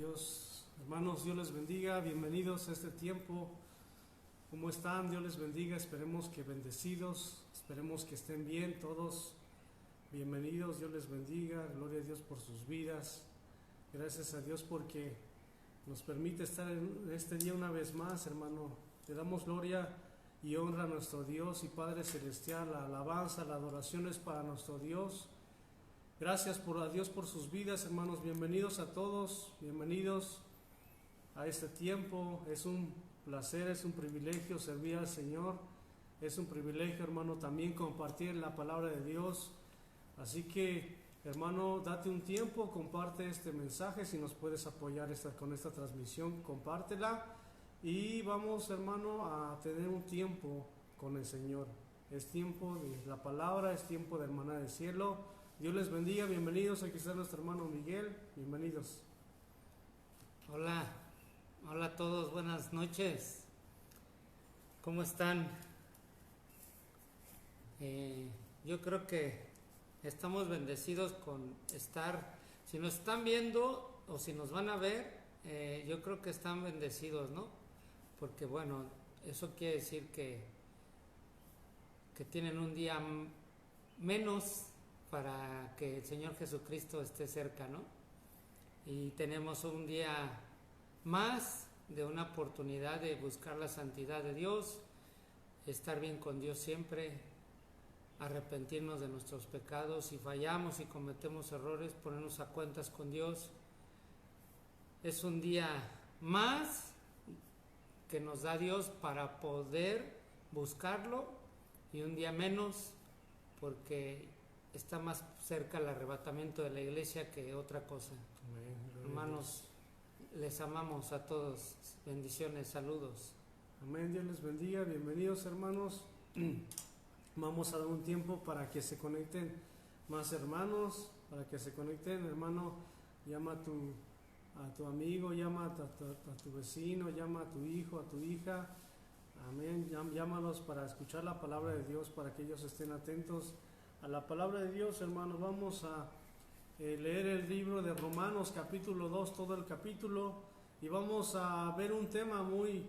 Dios. Hermanos, Dios les bendiga. Bienvenidos a este tiempo. ¿Cómo están? Dios les bendiga. Esperemos que bendecidos. Esperemos que estén bien todos. Bienvenidos. Dios les bendiga. Gloria a Dios por sus vidas. Gracias a Dios porque nos permite estar en este día una vez más, hermano. Le damos gloria y honra a nuestro Dios y Padre Celestial. La alabanza, la adoración es para nuestro Dios. Gracias a Dios por sus vidas, hermanos. Bienvenidos a todos, bienvenidos a este tiempo. Es un placer, es un privilegio servir al Señor. Es un privilegio, hermano, también compartir la palabra de Dios. Así que, hermano, date un tiempo, comparte este mensaje. Si nos puedes apoyar con esta transmisión, compártela. Y vamos, hermano, a tener un tiempo con el Señor. Es tiempo de la palabra, es tiempo de hermana del cielo. Dios les bendiga, bienvenidos. Aquí está nuestro hermano Miguel, bienvenidos. Hola a todos, buenas noches. ¿Cómo están? Yo creo que estamos bendecidos con estar, si nos están viendo o si nos van a ver, yo creo que están bendecidos, ¿no? Porque bueno, eso quiere decir que tienen un día menos para que el Señor Jesucristo esté cerca, ¿no? Y tenemos un día más de una oportunidad de buscar la santidad de Dios, estar bien con Dios siempre, arrepentirnos de nuestros pecados. Si fallamos y cometemos errores, ponernos a cuentas con Dios. Es un día más que nos da Dios para poder buscarlo y un día menos porque está más cerca el arrebatamiento de la iglesia que otra cosa. Amén. Hermanos, les amamos a todos. Bendiciones, saludos. Amén, Dios les bendiga. Bienvenidos, hermanos. Vamos a dar un tiempo para que se conecten más hermanos, para que se conecten, hermano. Llama a tu amigo, llama a tu vecino, llama a tu hijo, a tu hija. Amén. Llámalos para escuchar la palabra de Dios, para que ellos estén atentos a la palabra de Dios, hermanos. Vamos a leer el libro de Romanos capítulo 2, todo el capítulo, y vamos a ver un tema muy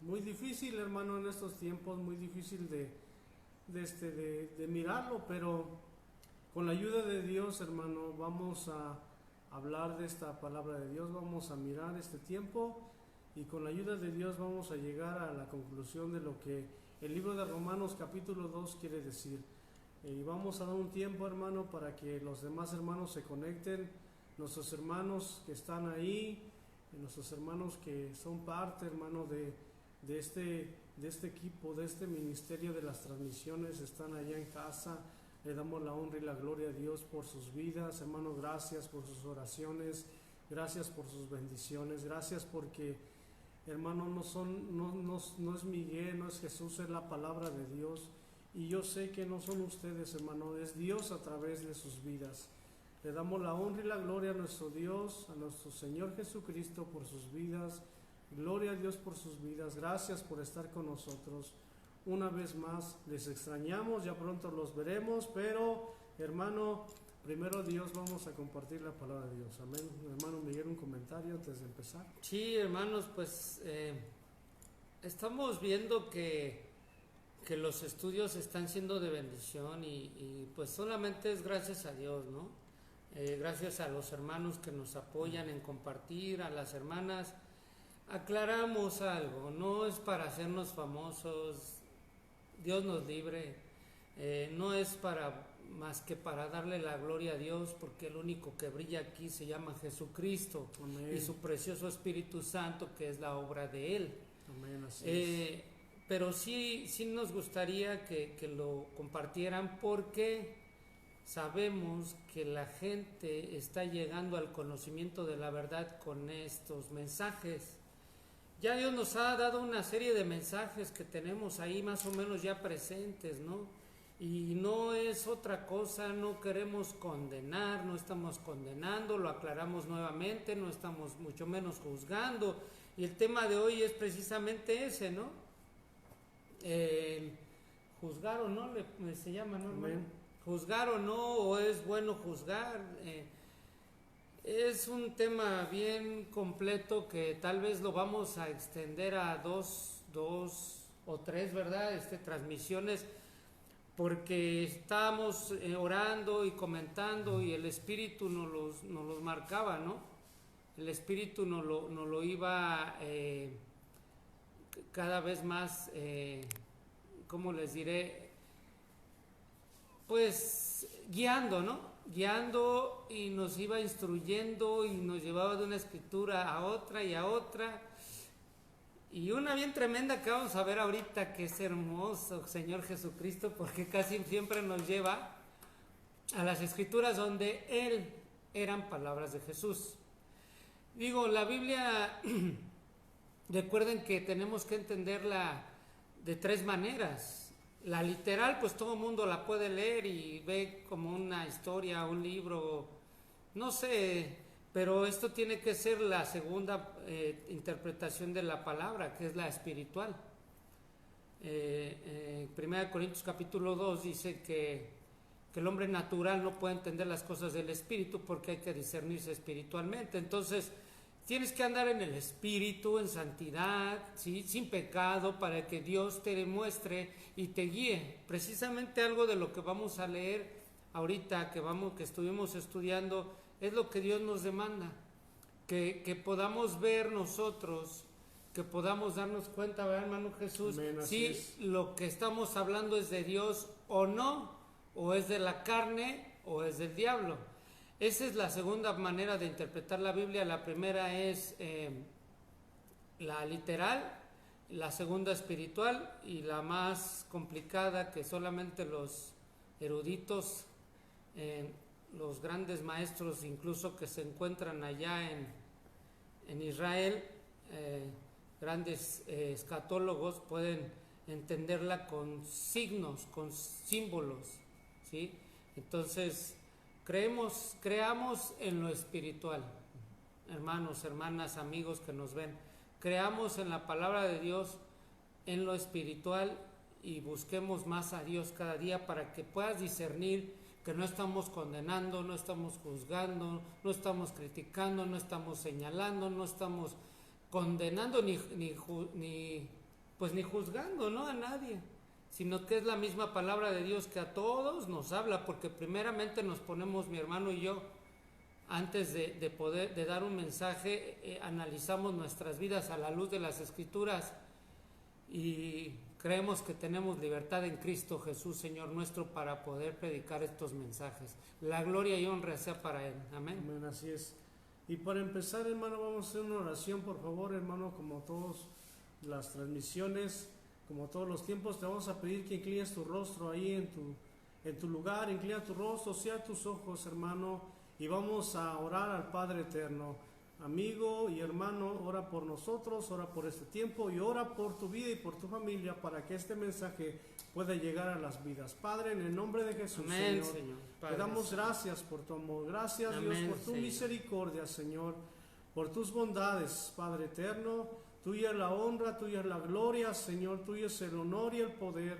muy difícil, hermano, en estos tiempos, muy difícil de mirarlo, pero con la ayuda de Dios, hermano, vamos a hablar de esta palabra de Dios, vamos a mirar este tiempo y con la ayuda de Dios vamos a llegar a la conclusión de lo que el libro de Romanos capítulo 2 quiere decir. Y vamos a dar un tiempo, hermano, para que los demás hermanos se conecten, nuestros hermanos que están ahí, nuestros hermanos que son parte, hermano, de este equipo, de este ministerio de las transmisiones, están allá en casa. Le damos la honra y la gloria a Dios por sus vidas, hermano. Gracias por sus oraciones, gracias por sus bendiciones, gracias porque, hermano, no es Miguel, no es Jesús, es la palabra de Dios. Y yo sé que no son ustedes, hermano, es Dios a través de sus vidas. Le damos la honra y la gloria a nuestro Dios, a nuestro Señor Jesucristo por sus vidas. Gloria a Dios por sus vidas. Gracias por estar con nosotros. Una vez más, les extrañamos, ya pronto los veremos, pero, hermano, primero Dios, vamos a compartir la palabra de Dios. Amén. Hermano Miguel, un comentario antes de empezar. Sí, hermanos, pues estamos viendo que los estudios están siendo de bendición y pues solamente es gracias a Dios, ¿no? Gracias a los hermanos que nos apoyan en compartir, a las hermanas. Aclaramos algo, no es para hacernos famosos, Dios nos libre, no es más que para darle la gloria a Dios, porque el único que brilla aquí se llama Jesucristo. Amén. Y su precioso Espíritu Santo, que es la obra de Él. Amén, así es. Pero sí nos gustaría que lo compartieran porque sabemos que la gente está llegando al conocimiento de la verdad con estos mensajes. Ya Dios nos ha dado una serie de mensajes que tenemos ahí más o menos ya presentes, ¿no? Y no es otra cosa, no queremos condenar, no estamos condenando, lo aclaramos nuevamente, no estamos mucho menos juzgando. Y el tema de hoy es precisamente ese, ¿no? Juzgar o no, se llama, ¿no? Amén. Juzgar o no, o es bueno juzgar. es un tema bien completo que tal vez lo vamos a extender a dos o tres, ¿verdad? Transmisiones, porque estábamos orando y comentando y el Espíritu nos los marcaba, ¿no? El Espíritu nos lo iba cada vez más, ¿cómo les diré? Pues guiando, ¿no? Guiando, y nos iba instruyendo y nos llevaba de una escritura a otra y a otra. Y una bien tremenda que vamos a ver ahorita, que es hermoso, Señor Jesucristo, porque casi siempre nos lleva a las escrituras donde Él eran palabras de Jesús. Digo, la Biblia, recuerden que tenemos que entenderla de tres maneras. La literal, pues todo el mundo la puede leer y ve como una historia, un libro, no sé, pero esto tiene que ser la segunda interpretación de la palabra, que es la espiritual. 1 Corintios capítulo 2 dice que el hombre natural no puede entender las cosas del espíritu porque hay que discernirse espiritualmente. Entonces, tienes que andar en el Espíritu, en santidad, ¿sí? Sin pecado, para que Dios te demuestre y te guíe. Precisamente algo de lo que vamos a leer ahorita, que estuvimos estudiando, es lo que Dios nos demanda. Que podamos ver nosotros, que podamos darnos cuenta, ¿verdad, hermano Jesús? Amén, si lo que estamos hablando es de Dios o no, o es de la carne o es del diablo. Esa es la segunda manera de interpretar la Biblia. La primera es la literal, la segunda espiritual, y la más complicada, que solamente los eruditos, los grandes maestros, incluso que se encuentran allá en Israel, grandes escatólogos, pueden entenderla con signos, con símbolos, ¿sí? Entonces, creamos en lo espiritual, hermanos, hermanas, amigos que nos ven, creamos en la palabra de Dios, en lo espiritual, y busquemos más a Dios cada día para que puedas discernir que no estamos condenando, no estamos juzgando, no estamos criticando, no estamos señalando, no estamos condenando ni juzgando, ¿no? A nadie, sino que es la misma palabra de Dios que a todos nos habla, porque primeramente nos ponemos, mi hermano y yo, antes de poder dar un mensaje, analizamos nuestras vidas a la luz de las Escrituras y creemos que tenemos libertad en Cristo Jesús, Señor nuestro, para poder predicar estos mensajes. La gloria y honra sea para Él. Amén. Amén, así es. Y para empezar, hermano, vamos a hacer una oración, por favor, hermano, como todas las transmisiones, como todos los tiempos. Te vamos a pedir que inclines tu rostro ahí en tu lugar, inclina tu rostro, cierra tus ojos, hermano, y vamos a orar al Padre Eterno. Amigo y hermano, ora por nosotros, ora por este tiempo y ora por tu vida y por tu familia para que este mensaje pueda llegar a las vidas. Padre, en el nombre de Jesús, Amén, Señor, Padre, te damos gracias por tu amor, gracias, amén, Dios, por tu Señor. misericordia, Señor, por tus bondades, Padre Eterno. Tuya es la honra, tuya es la gloria, Señor, tuyo es el honor y el poder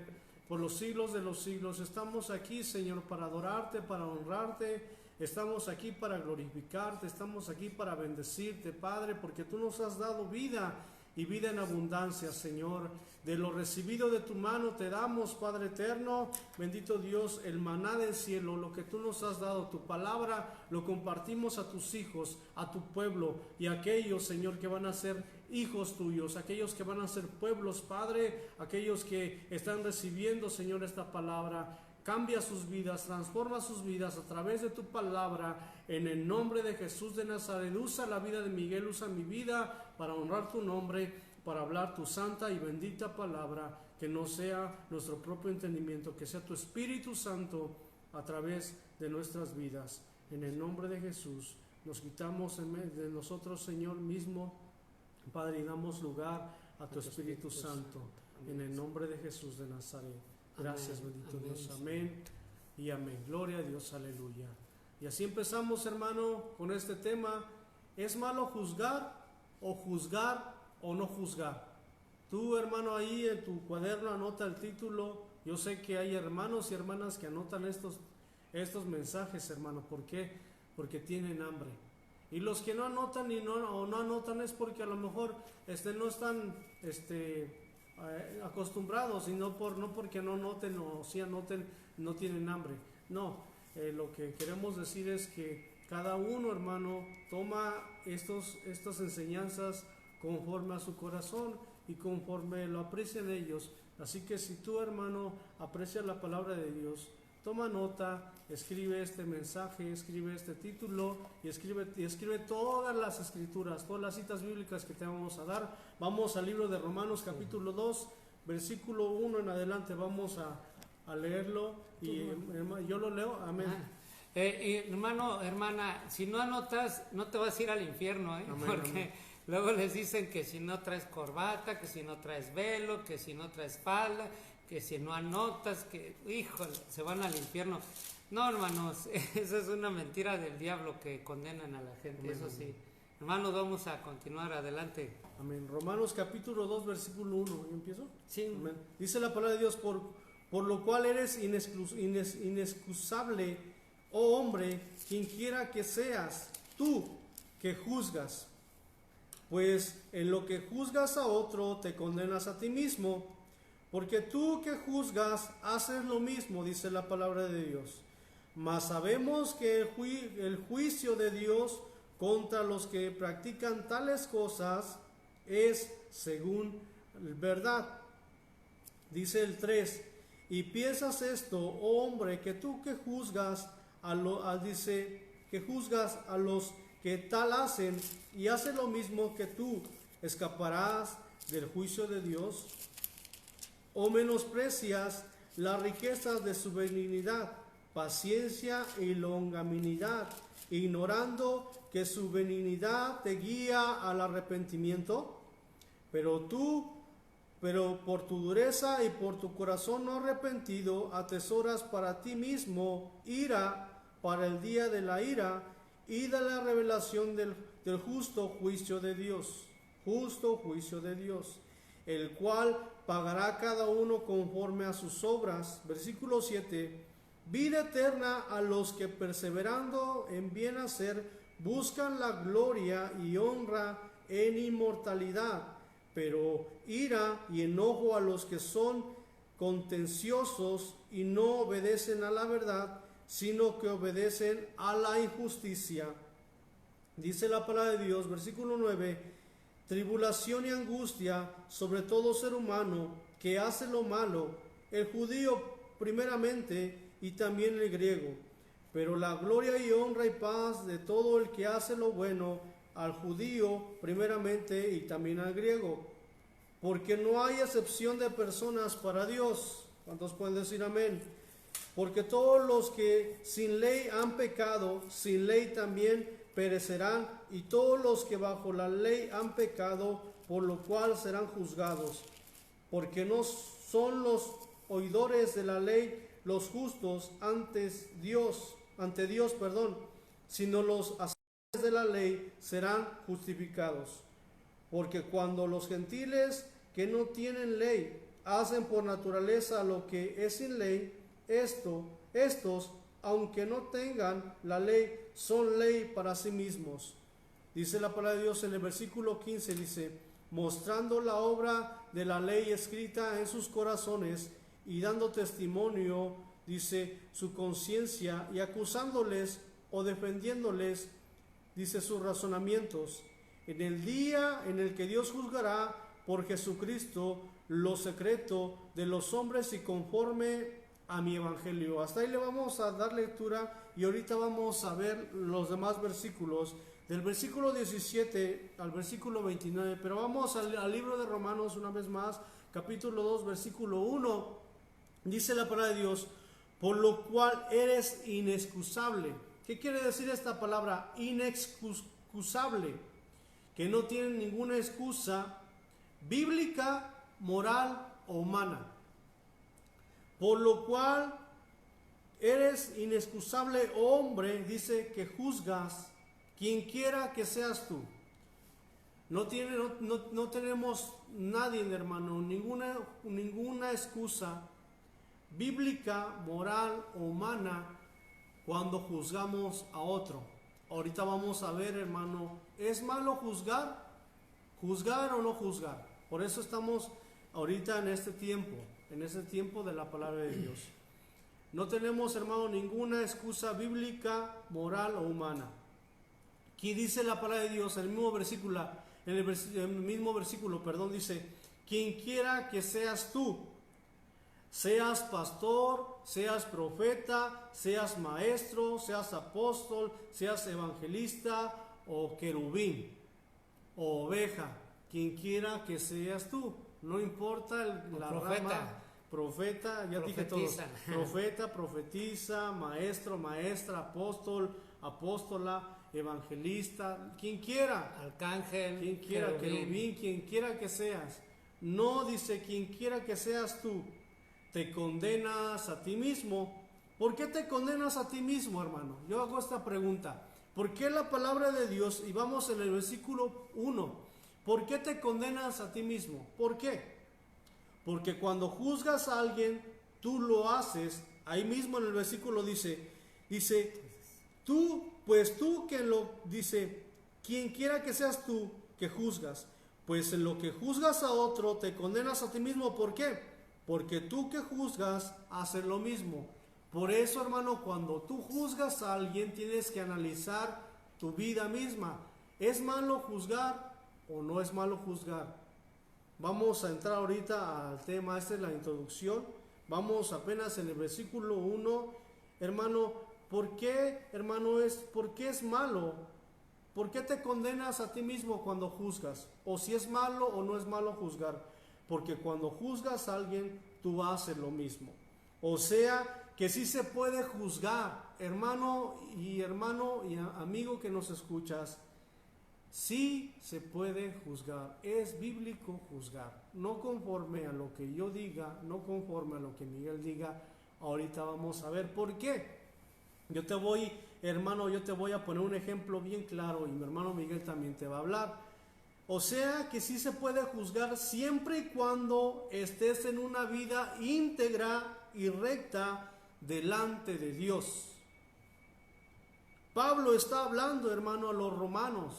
por los siglos de los siglos. Estamos aquí, Señor, para adorarte, para honrarte. Estamos aquí para glorificarte, estamos aquí para bendecirte, Padre, porque tú nos has dado vida y vida en abundancia, Señor. De lo recibido de tu mano te damos, Padre eterno, bendito Dios, el maná del cielo, lo que tú nos has dado, tu palabra, lo compartimos a tus hijos, a tu pueblo y a aquellos, Señor, que van a ser hijos tuyos, aquellos que van a ser pueblos, Padre, aquellos que están recibiendo, Señor, esta palabra. Cambia sus vidas, transforma sus vidas a través de tu palabra, en el nombre de Jesús de Nazaret. Usa la vida de Miguel, usa mi vida para honrar tu nombre, para hablar tu santa y bendita palabra, que no sea nuestro propio entendimiento, que sea tu Espíritu Santo a través de nuestras vidas. En el nombre de Jesús nos quitamos de nosotros, Señor mismo, Padre, y damos lugar a tu Espíritu Santo, en el nombre de Jesús de Nazaret. Gracias, amén, bendito amén, Dios, amén y amén. Gloria a Dios, aleluya. Y así empezamos, hermano, con este tema. ¿Es malo juzgar o no juzgar? Tú, hermano, ahí en tu cuaderno anota el título. Yo sé que hay hermanos y hermanas que anotan estos mensajes, hermano. ¿Por qué? Porque tienen hambre. Y los que no anotan o no anotan es porque a lo mejor no están acostumbrados, y no porque no anoten, o si anoten no tienen hambre. No, lo que queremos decir es que cada uno, hermano, toma estas enseñanzas conforme a su corazón y conforme lo aprecian ellos. Así que si tú, hermano, aprecias la palabra de Dios, toma nota, escribe este mensaje, escribe este título y escribe todas las escrituras, todas las citas bíblicas que te vamos a dar. Vamos al libro de Romanos capítulo 2, versículo 1 en adelante, vamos a leerlo y yo lo leo, amén. Hermano, hermana, si no anotas, no te vas a ir al infierno, Amén, porque amén. luego les dicen que si no traes corbata, que si no traes velo, que si no traes falda, que si no anotas, que, híjole, se van al infierno. No, hermanos, esa es una mentira del diablo que condenan a la gente, Amén, eso sí. amén. Hermanos, vamos a continuar adelante. Amén. Romanos capítulo 2, versículo 1. ¿Yo empiezo? Sí. Amén. Dice la palabra de Dios, por lo cual eres inexcusable, oh hombre, quien quiera que seas, tú que juzgas. Pues en lo que juzgas a otro, te condenas a ti mismo, porque tú que juzgas, haces lo mismo, dice la palabra de Dios. Mas sabemos que el juicio de Dios contra los que practican tales cosas es según verdad. Dice el 3, y piensas esto, oh hombre, que tú que juzgas que juzgas a los que tal hacen y hacen lo mismo que tú, escaparás del juicio de Dios. O menosprecias las riquezas de su benignidad, paciencia y longanimidad, ignorando que su benignidad te guía al arrepentimiento. Pero por tu dureza y por tu corazón no arrepentido, atesoras para ti mismo ira para el día de la ira y de la revelación del justo juicio de Dios. Justo juicio de Dios, el cual pagará cada uno conforme a sus obras. Versículo 7. Vida eterna a los que perseverando en bien hacer buscan la gloria y honra en inmortalidad, pero ira y enojo a los que son contenciosos y no obedecen a la verdad, sino que obedecen a la injusticia. Dice la palabra de Dios, versículo 9, tribulación y angustia sobre todo ser humano que hace lo malo, el judío primeramente y también el griego, pero la gloria y honra y paz de todo el que hace lo bueno, al judío primeramente y también al griego, porque no hay excepción de personas para Dios. ¿Cuántos pueden decir amén? Porque todos los que sin ley han pecado, sin ley también perecerán, y todos los que bajo la ley han pecado, por lo cual serán juzgados. Porque no son los oidores de la ley los justos ante Dios, sino los hacedores de la ley serán justificados. Porque cuando los gentiles que no tienen ley hacen por naturaleza lo que es sin ley, estos, aunque no tengan la ley, son ley para sí mismos. Dice la palabra de Dios en el versículo 15, dice, mostrando la obra de la ley escrita en sus corazones y dando testimonio, dice, su conciencia, y acusándoles o defendiéndoles, dice, sus razonamientos, en el día en el que Dios juzgará por Jesucristo lo secreto de los hombres y conforme a mi evangelio. Hasta ahí le vamos a dar lectura y ahorita vamos a ver los demás versículos, del versículo 17 al versículo 29, pero vamos al libro de Romanos una vez más, capítulo 2, versículo 1, dice la palabra de Dios, por lo cual eres inexcusable. ¿Qué quiere decir esta palabra? Inexcusable, que no tiene ninguna excusa bíblica, moral o humana. Por lo cual eres inexcusable, oh hombre, dice, que juzgas, quien quiera que seas tú. No tenemos nadie, hermano, ninguna excusa bíblica, moral o humana cuando juzgamos a otro. Ahorita vamos a ver, hermano, ¿es malo juzgar? ¿Juzgar o no juzgar? Por eso estamos ahorita en este tiempo de la palabra de Dios. No tenemos, hermano, ninguna excusa bíblica, moral o humana. Aquí dice la palabra de Dios, en el mismo versículo, dice: quien quiera que seas tú, seas pastor, seas profeta, seas maestro, seas apóstol, seas evangelista o querubín o oveja, quien quiera que seas tú, no importa la rama, profeta, ya dije todos, profeta, profetiza, maestro, maestra, apóstol, apóstola, evangelista, quien quiera, arcángel, quien quiera, querubín, quien quiera que seas. No dice quien quiera que seas tú. Te condenas a ti mismo. ¿Por qué te condenas a ti mismo, hermano? Yo hago esta pregunta. ¿Por qué la palabra de Dios? Y vamos en el versículo 1. ¿Por qué te condenas a ti mismo? ¿Por qué? Porque cuando juzgas a alguien, tú lo haces. Ahí mismo en el versículo dice, quien quiera que seas tú que juzgas, pues en lo que juzgas a otro, te condenas a ti mismo. ¿Por qué? Porque tú que juzgas, haces lo mismo. Por eso, hermano, cuando tú juzgas a alguien, tienes que analizar tu vida misma. ¿Es malo juzgar o no es malo juzgar? Vamos a entrar ahorita al tema, esta es la introducción. Vamos apenas en el versículo 1. Hermano, ¿por qué es malo? ¿Por qué te condenas a ti mismo cuando juzgas? O si es malo o no es malo juzgar. Porque cuando juzgas a alguien, tú haces lo mismo. O sea, que sí se puede juzgar, hermano y amigo que nos escuchas, sí se puede juzgar. Es bíblico juzgar. No conforme a lo que yo diga, no conforme a lo que Miguel diga. Ahorita vamos a ver por qué. Yo te voy a poner un ejemplo bien claro y mi hermano Miguel también te va a hablar. O sea que sí se puede juzgar siempre y cuando estés en una vida íntegra y recta delante de Dios. Pablo está hablando, hermano, a los romanos.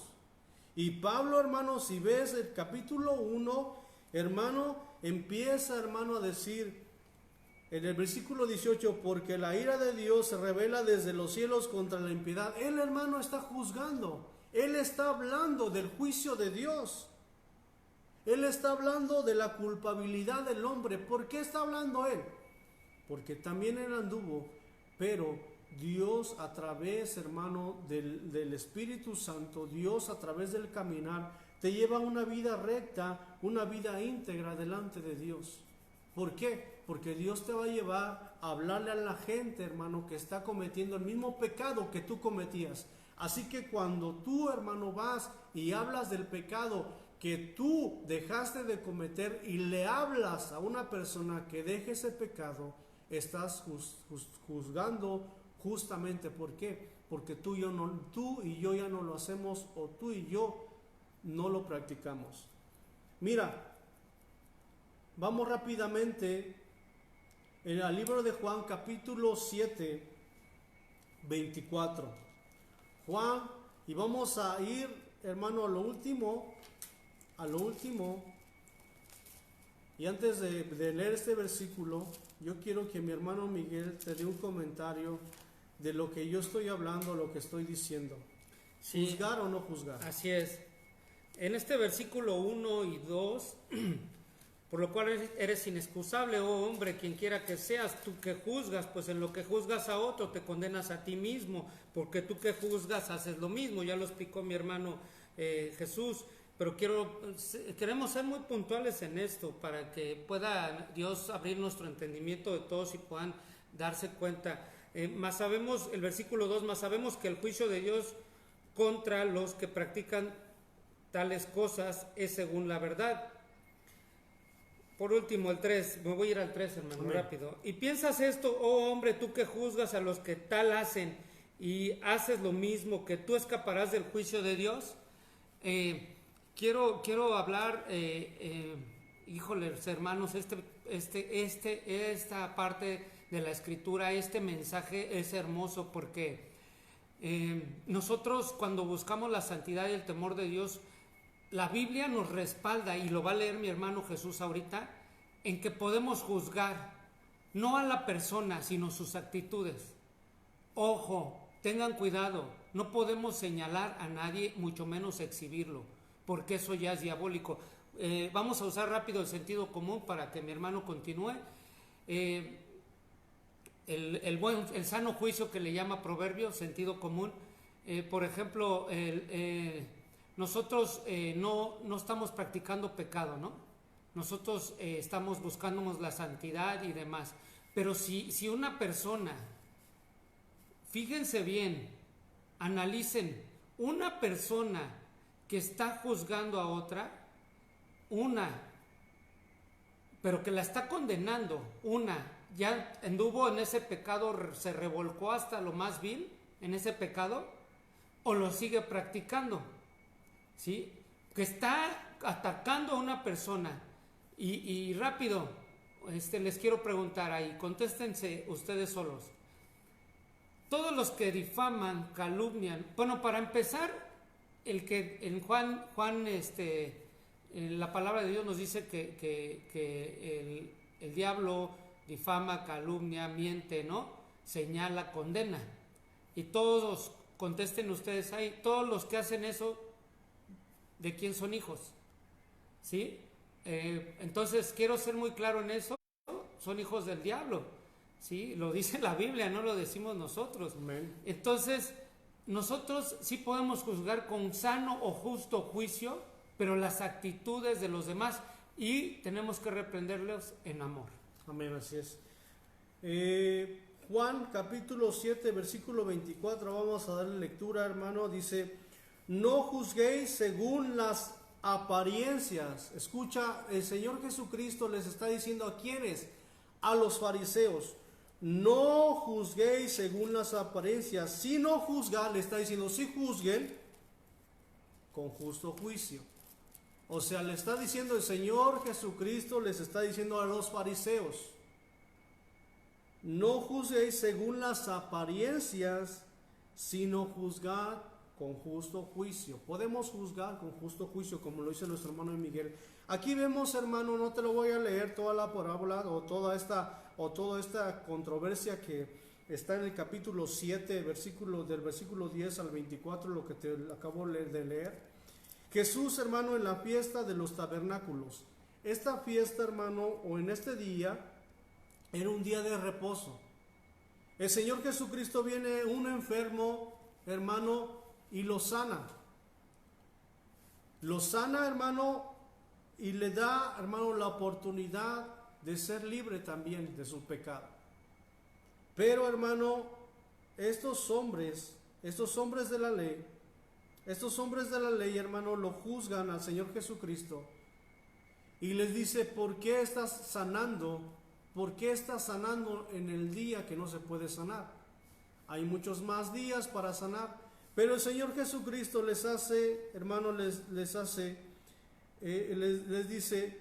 Y Pablo, hermano, si ves el capítulo 1, hermano, empieza, hermano, a decir en el versículo 18, porque la ira de Dios se revela desde los cielos contra la impiedad. Él, hermano, está juzgando. Él está hablando del juicio de Dios. Él está hablando de la culpabilidad del hombre. ¿Por qué está hablando él? Porque también él anduvo, pero Dios a través, hermano, del Espíritu Santo, Dios a través del caminar, te lleva una vida recta, una vida íntegra delante de Dios. ¿Por qué? Porque Dios te va a llevar a hablarle a la gente, hermano, que está cometiendo el mismo pecado que tú cometías. Así que cuando tú, hermano, vas y hablas del pecado que tú dejaste de cometer y le hablas a una persona que deje ese pecado, estás juzgando justamente. ¿Por qué? Porque tú y yo ya no lo hacemos, o tú y yo no lo practicamos. Mira, vamos rápidamente al libro de Juan, capítulo 7, 24. Juan, y vamos a ir, hermano, a lo último, y antes de leer este versículo, yo quiero que mi hermano Miguel te dé un comentario de lo que yo estoy hablando, lo que estoy diciendo. Sí, ¿juzgar o no juzgar? Así es. En este versículo 1 y 2, por lo cual eres inexcusable, oh hombre, quien quiera que seas, tú que juzgas, pues en lo que juzgas a otro te condenas a ti mismo, porque tú que juzgas haces lo mismo. Ya lo explicó mi hermano Jesús, pero queremos ser muy puntuales en esto para que pueda Dios abrir nuestro entendimiento de todos y puedan darse cuenta. Más sabemos, el versículo 2, más sabemos que el juicio de Dios contra los que practican tales cosas es según la verdad. Por último, el 3, me voy a ir al 3, hermano, Amén. Rápido. Y piensas esto, oh hombre, tú que juzgas a los que tal hacen y haces lo mismo, que tú escaparás del juicio de Dios. Quiero hablar, híjoles, hermanos, esta parte de la escritura, este mensaje es hermoso porque Nosotros cuando buscamos la santidad y el temor de Dios, la Biblia nos respalda, y lo va a leer mi hermano Jesús ahorita, en que podemos juzgar no a la persona, sino sus actitudes. Ojo, tengan cuidado, no podemos señalar a nadie, mucho menos exhibirlo, porque eso ya es diabólico. Vamos a usar rápido el sentido común para que mi hermano continúe. El sano juicio que le llama proverbio, sentido común. Por ejemplo, nosotros no estamos practicando pecado, ¿no? Nosotros estamos buscándonos la santidad y demás. Pero si una persona, fíjense bien, analicen, una persona que está juzgando a otra, pero que la está condenando, ya anduvo en ese pecado, se revolcó hasta lo más vil en ese pecado, o lo sigue practicando, ¿sí? Que está atacando a una persona. Y rápido, les quiero preguntar ahí, contéstense ustedes solos. Todos los que difaman, calumnian, bueno, para empezar, en Juan, la palabra de Dios nos dice que el diablo difama, calumnia, miente, ¿no? Señala, condena. Y todos, contesten ustedes ahí, todos los que hacen eso, ¿de quién son hijos? ¿Sí? Entonces quiero ser muy claro en eso, son hijos del diablo, ¿sí? Lo dice la Biblia, no lo decimos nosotros. Amén. Entonces nosotros sí podemos juzgar con sano o justo juicio, pero las actitudes de los demás, y tenemos que reprenderlos en amor. Amén, así es. Juan capítulo 7 versículo 24, vamos a darle lectura, hermano. Dice: no juzguéis según las apariencias. Escucha, el Señor Jesucristo les está diciendo a quienes, a los fariseos, no juzguéis según las apariencias, sino juzgar, le está diciendo, si juzguen con justo juicio. O sea, le está diciendo el Señor Jesucristo, les está diciendo a los fariseos, no juzguéis según las apariencias, sino juzgad con justo juicio. Podemos juzgar con justo juicio, como lo dice nuestro hermano Miguel. Aquí vemos, hermano, no te lo voy a leer toda la parábola o toda esta controversia que está en el capítulo 7, del versículo 10 al 24, lo que te acabo de leer. Jesús, hermano, en la fiesta de los tabernáculos. Esta fiesta, hermano, o en este día, era un día de reposo. El Señor Jesucristo viene un enfermo, hermano, y lo sana. Lo sana, hermano, y le da, hermano, la oportunidad de ser libre también de su pecado. Pero, hermano, estos hombres de la ley, hermano, lo juzgan al Señor Jesucristo y les dice: ¿por qué estás sanando? ¿Por qué estás sanando en el día que no se puede sanar? Hay muchos más días para sanar. Pero el Señor Jesucristo les dice: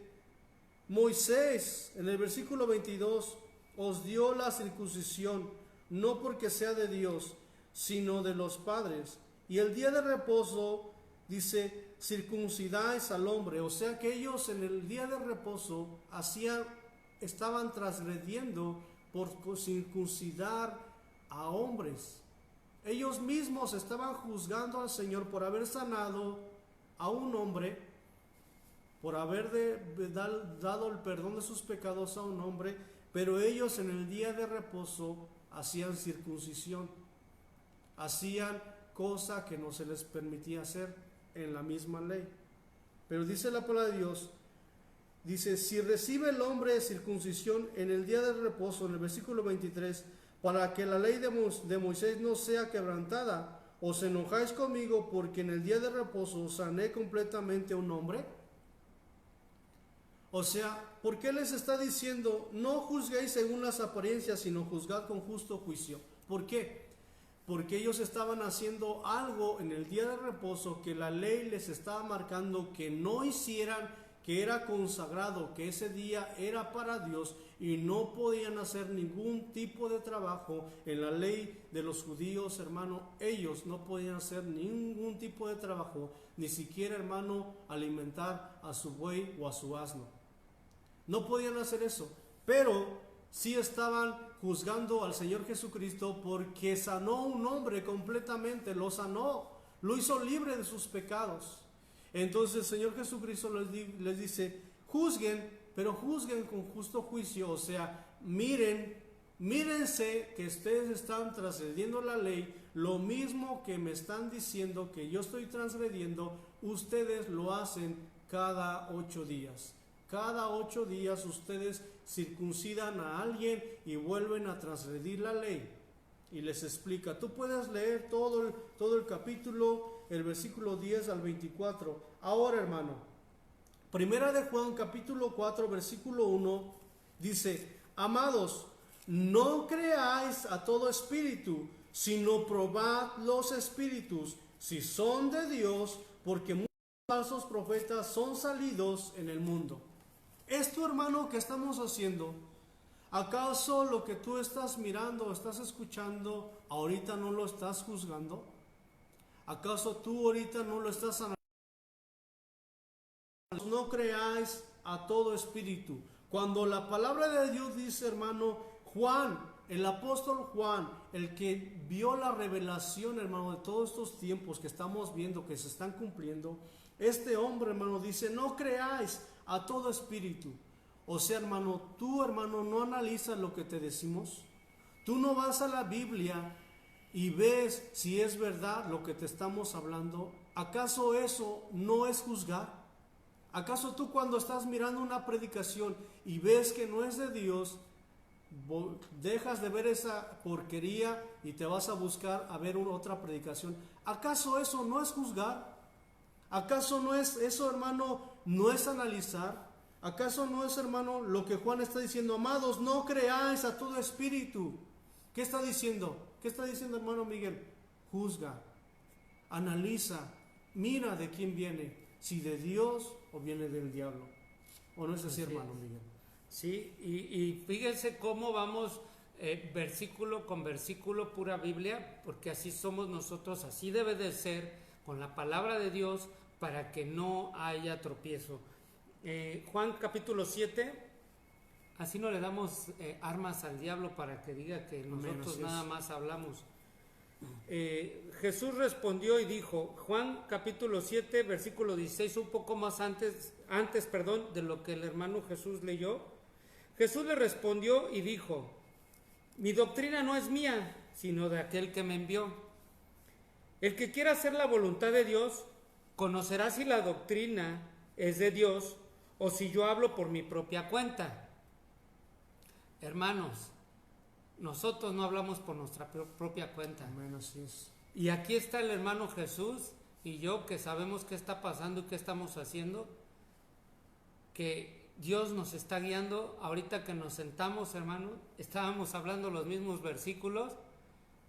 Moisés, en el versículo 22, os dio la circuncisión, no porque sea de Dios, sino de los padres. Y el día de reposo, dice, circuncidáis al hombre. O sea que ellos en el día de reposo estaban transgrediendo por circuncidar a hombres. Ellos mismos estaban juzgando al Señor por haber sanado a un hombre, por haber dado el perdón de sus pecados a un hombre, pero ellos en el día de reposo hacían circuncisión, hacían cosa que no se les permitía hacer en la misma ley. Pero dice la palabra de Dios, dice: si recibe el hombre circuncisión en el día de reposo, en el versículo 23, para que la ley de Moisés no sea quebrantada, ¿os enojáis conmigo porque en el día de reposo sané completamente a un hombre? O sea, ¿por qué les está diciendo no juzguéis según las apariencias, sino juzgad con justo juicio? ¿Por qué? Porque ellos estaban haciendo algo en el día de reposo que la ley les estaba marcando que no hicieran, que era consagrado, que ese día era para Dios y no podían hacer ningún tipo de trabajo. En la ley de los judíos, hermano, ellos no podían hacer ningún tipo de trabajo, ni siquiera, hermano, alimentar a su buey o a su asno. No podían hacer eso, pero sí estaban juzgando al Señor Jesucristo porque sanó a un hombre completamente, lo sanó, lo hizo libre de sus pecados. Entonces el Señor Jesucristo les dice, juzguen, pero juzguen con justo juicio, o sea, mírense que ustedes están transgrediendo la ley, lo mismo que me están diciendo que yo estoy transgrediendo, ustedes lo hacen cada 8 días. Cada 8 días ustedes circuncidan a alguien y vuelven a transgredir la ley. Y les explica, tú puedes leer todo el capítulo, el versículo 10 al 24. Ahora, hermano, Primera de Juan capítulo 4 versículo 1 dice, amados, no creáis a todo espíritu, sino probad los espíritus, si son de Dios, porque muchos falsos profetas son salidos en el mundo. Esto, hermano, que estamos haciendo, ¿acaso lo que tú estás mirando, estás escuchando, ahorita no lo estás juzgando? ¿Acaso tú ahorita no lo estás analizando? No creáis a todo espíritu. Cuando la palabra de Dios dice, hermano, Juan, el apóstol Juan, el que vio la revelación, hermano, de todos estos tiempos que estamos viendo, que se están cumpliendo, este hombre, hermano, dice, no creáis a todo espíritu. O sea, hermano, tú, hermano, no analizas lo que te decimos. Tú no vas a la Biblia y ves si es verdad lo que te estamos hablando. ¿Acaso eso no es juzgar? ¿Acaso tú cuando estás mirando una predicación y ves que no es de Dios, dejas de ver esa porquería y te vas a buscar a ver otra predicación? ¿Acaso eso no es juzgar? ¿Acaso no es eso, hermano, no es analizar? ¿Acaso no es, hermano, lo que Juan está diciendo? Amados, no creáis a todo espíritu. ¿Qué está diciendo? ¿Qué está diciendo, hermano Miguel? Juzga, analiza, mira de quién viene, si de Dios o viene del diablo. ¿O no es así, hermano Miguel? Sí, y fíjense cómo vamos versículo con versículo, pura Biblia, porque así somos nosotros, así debe de ser, con la palabra de Dios, para que no haya tropiezo. Juan capítulo 7, así no le damos armas al diablo para que diga que nosotros nada más hablamos. Jesús respondió y dijo, Juan capítulo 7 versículo 16, un poco más antes de lo que el hermano Jesús leyó. Jesús le respondió y dijo, mi doctrina no es mía, sino de aquel que me envió. El que quiera hacer la voluntad de Dios, conocerá si la doctrina es de Dios o si yo hablo por mi propia cuenta. Hermanos, nosotros no hablamos por nuestra propia cuenta. Amén, así es. Y aquí está el hermano Jesús y yo, que sabemos qué está pasando y qué estamos haciendo, que Dios nos está guiando. Ahorita que nos sentamos, hermano, estábamos hablando los mismos versículos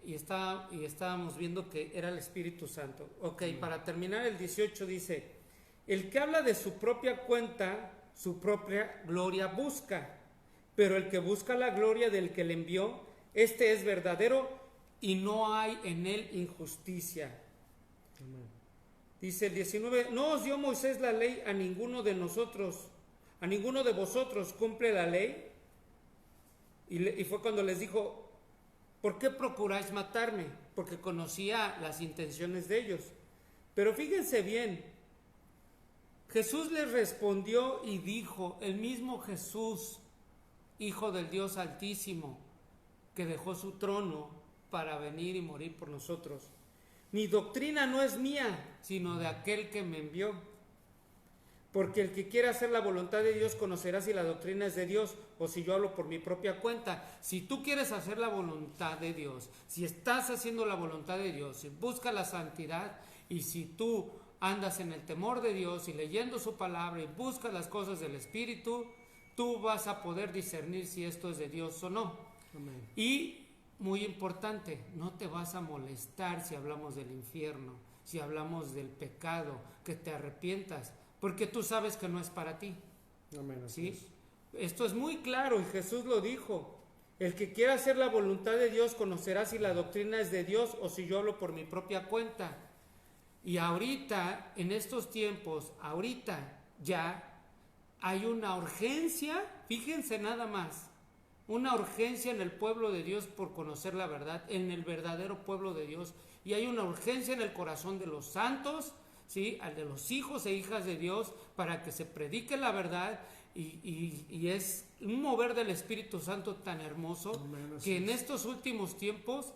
y estábamos viendo que era el Espíritu Santo. Ok, para terminar el 18 dice, el que habla de su propia cuenta, su propia gloria busca, pero el que busca la gloria del que le envió, este es verdadero y no hay en él injusticia. Amén. Dice el 19, no os dio Moisés la ley a ninguno de nosotros, a ninguno de vosotros cumple la ley. Y fue cuando les dijo, ¿por qué procuráis matarme? Porque conocía las intenciones de ellos. Pero fíjense bien, Jesús les respondió y dijo, el mismo Jesús, Hijo del Dios Altísimo, que dejó su trono para venir y morir por nosotros. Mi doctrina no es mía, sino de aquel que me envió. Porque el que quiera hacer la voluntad de Dios conocerá si la doctrina es de Dios o si yo hablo por mi propia cuenta. Si tú quieres hacer la voluntad de Dios, si estás haciendo la voluntad de Dios, si buscas la santidad y si tú andas en el temor de Dios y leyendo su palabra y buscas las cosas del Espíritu, tú vas a poder discernir si esto es de Dios o no. Amén. Y muy importante, no te vas a molestar si hablamos del infierno, si hablamos del pecado, que te arrepientas, porque tú sabes que no es para ti. Amén. ¿Sí? Esto es muy claro y Jesús lo dijo. El que quiera hacer la voluntad de Dios conocerá si la doctrina es de Dios o si yo hablo por mi propia cuenta. Y ahorita, en estos tiempos, ahorita ya hay una urgencia, fíjense nada más, una urgencia en el pueblo de Dios por conocer la verdad, en el verdadero pueblo de Dios. Y hay una urgencia en el corazón de los santos, ¿sí? Al de los hijos e hijas de Dios, para que se predique la verdad. Y es un mover del Espíritu Santo tan hermoso. Amén, que en estos últimos tiempos,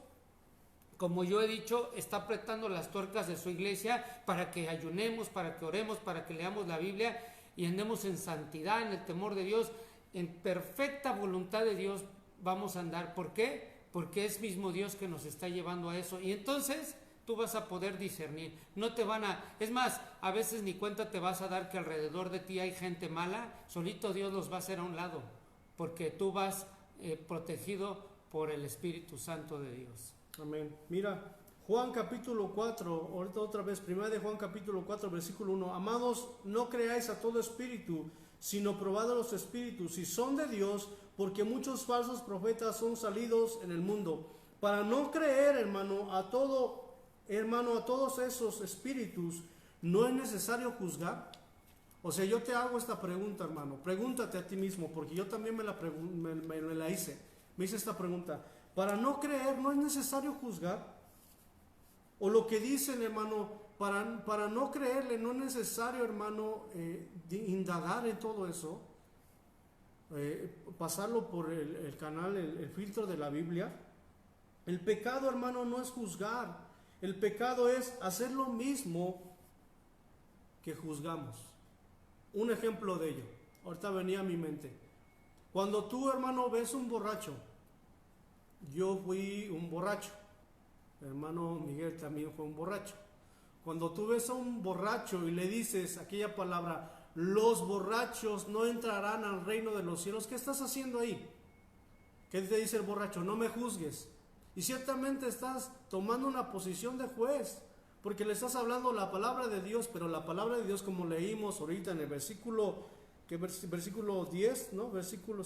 como yo he dicho, está apretando las tuercas de su iglesia para que ayunemos, para que oremos, para que leamos la Biblia y andemos en santidad, en el temor de Dios, en perfecta voluntad de Dios vamos a andar. ¿Por qué? Porque es mismo Dios que nos está llevando a eso. Y entonces tú vas a poder discernir. No te van a... Es más, a veces ni cuenta te vas a dar que alrededor de ti hay gente mala. Solito Dios los va a hacer a un lado. Porque tú vas protegido por el Espíritu Santo de Dios. Amén. Mira, Juan capítulo 4, ahorita otra vez, primera de Juan capítulo 4, versículo 1. Amados, no creáis a todo espíritu, sino probad a los espíritus, si son de Dios, porque muchos falsos profetas son salidos en el mundo. Para no creer, hermano, a todos esos espíritus, no es necesario juzgar. O sea, yo te hago esta pregunta, hermano. Pregúntate a ti mismo, porque yo también me la hice. Me hice esta pregunta. Para no creer, no es necesario juzgar. O lo que dicen, hermano, para no creerle, no es necesario, hermano, indagar en todo eso. Pasarlo por el canal, el filtro de la Biblia. El pecado, hermano, no es juzgar. El pecado es hacer lo mismo que juzgamos. Un ejemplo de ello, ahorita venía a mi mente. Cuando tú, hermano, ves un borracho, yo fui un borracho, el hermano Miguel también fue un borracho. Cuando tú ves a un borracho y le dices aquella palabra, los borrachos no entrarán al reino de los cielos, ¿qué estás haciendo ahí? ¿Qué te dice el borracho? No me juzgues. Y ciertamente estás tomando una posición de juez, porque le estás hablando la palabra de Dios, pero la palabra de Dios, como leímos ahorita en el versículo, versículo 10, ¿no? Versículo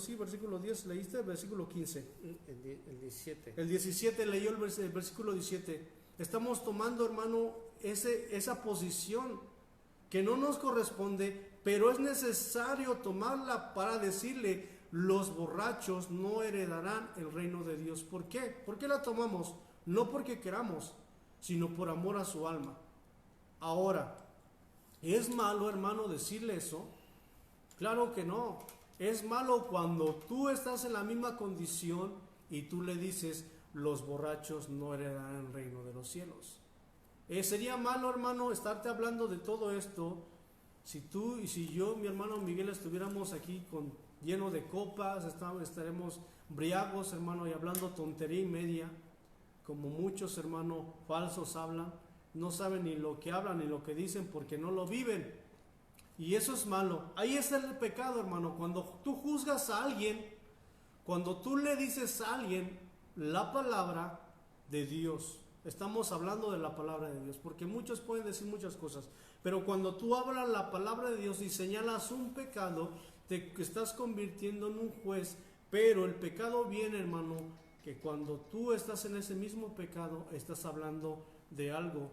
10, ¿leíste? Versículo 15. El 17. El 17 leyó el versículo 17. Estamos tomando, hermano, esa posición que no nos corresponde, pero es necesario tomarla para decirle, los borrachos no heredarán el reino de Dios. ¿Por qué? ¿Por qué la tomamos? No porque queramos, sino por amor a su alma. Ahora, ¿es malo, hermano, decirle eso? Claro que no. Es malo cuando tú estás en la misma condición y tú le dices, los borrachos no heredarán el reino de los cielos. Sería malo, hermano, estarte hablando de todo esto si tú y si yo, mi hermano Miguel, estuviéramos aquí lleno de copas, estaremos briagos, hermano, y hablando tontería y media, como muchos, hermano, falsos hablan. No saben ni lo que hablan ni lo que dicen porque no lo viven. Y eso es malo. Ahí está el pecado, hermano. Cuando tú juzgas a alguien, cuando tú le dices a alguien la palabra de Dios, estamos hablando de la palabra de Dios, porque muchos pueden decir muchas cosas, pero cuando tú hablas la palabra de Dios y señalas un pecado, te estás convirtiendo en un juez. Pero el pecado viene, hermano, que cuando tú estás en ese mismo pecado, estás hablando de algo,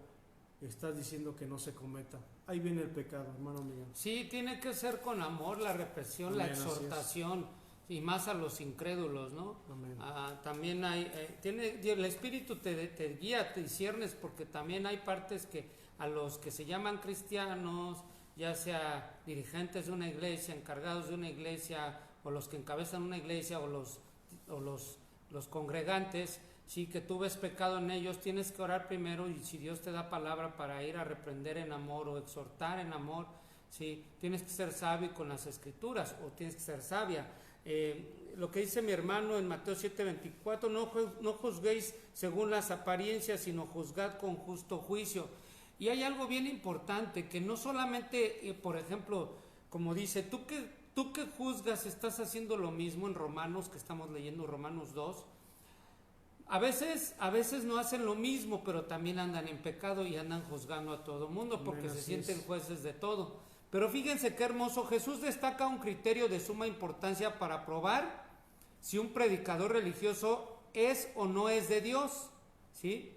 estás diciendo que no se cometa. Ahí viene el pecado, hermano mío. Sí, tiene que ser con amor la represión, la exhortación, y más a los incrédulos, ¿no? También hay, el Espíritu te guía, te disciernes, porque también hay partes que a los que se llaman cristianos, ya sea dirigentes de una iglesia, encargados de una iglesia, o los que encabezan una iglesia, o los congregantes, sí, que tú ves pecado en ellos, tienes que orar primero, y si Dios te da palabra para ir a reprender en amor o exhortar en amor, sí, tienes que ser sabio con las escrituras, o tienes que ser sabia. Lo que dice mi hermano en Mateo 7:24, no juzguéis según las apariencias, sino juzgad con justo juicio. Y hay algo bien importante, que no solamente, por ejemplo, como dice, tú que juzgas, estás haciendo lo mismo en Romanos, que estamos leyendo Romanos 2. A veces no hacen lo mismo, pero también andan en pecado y andan juzgando a todo mundo, porque se sienten jueces de todo. Pero fíjense qué hermoso, Jesús destaca un criterio de suma importancia para probar si un predicador religioso es o no es de Dios, ¿sí?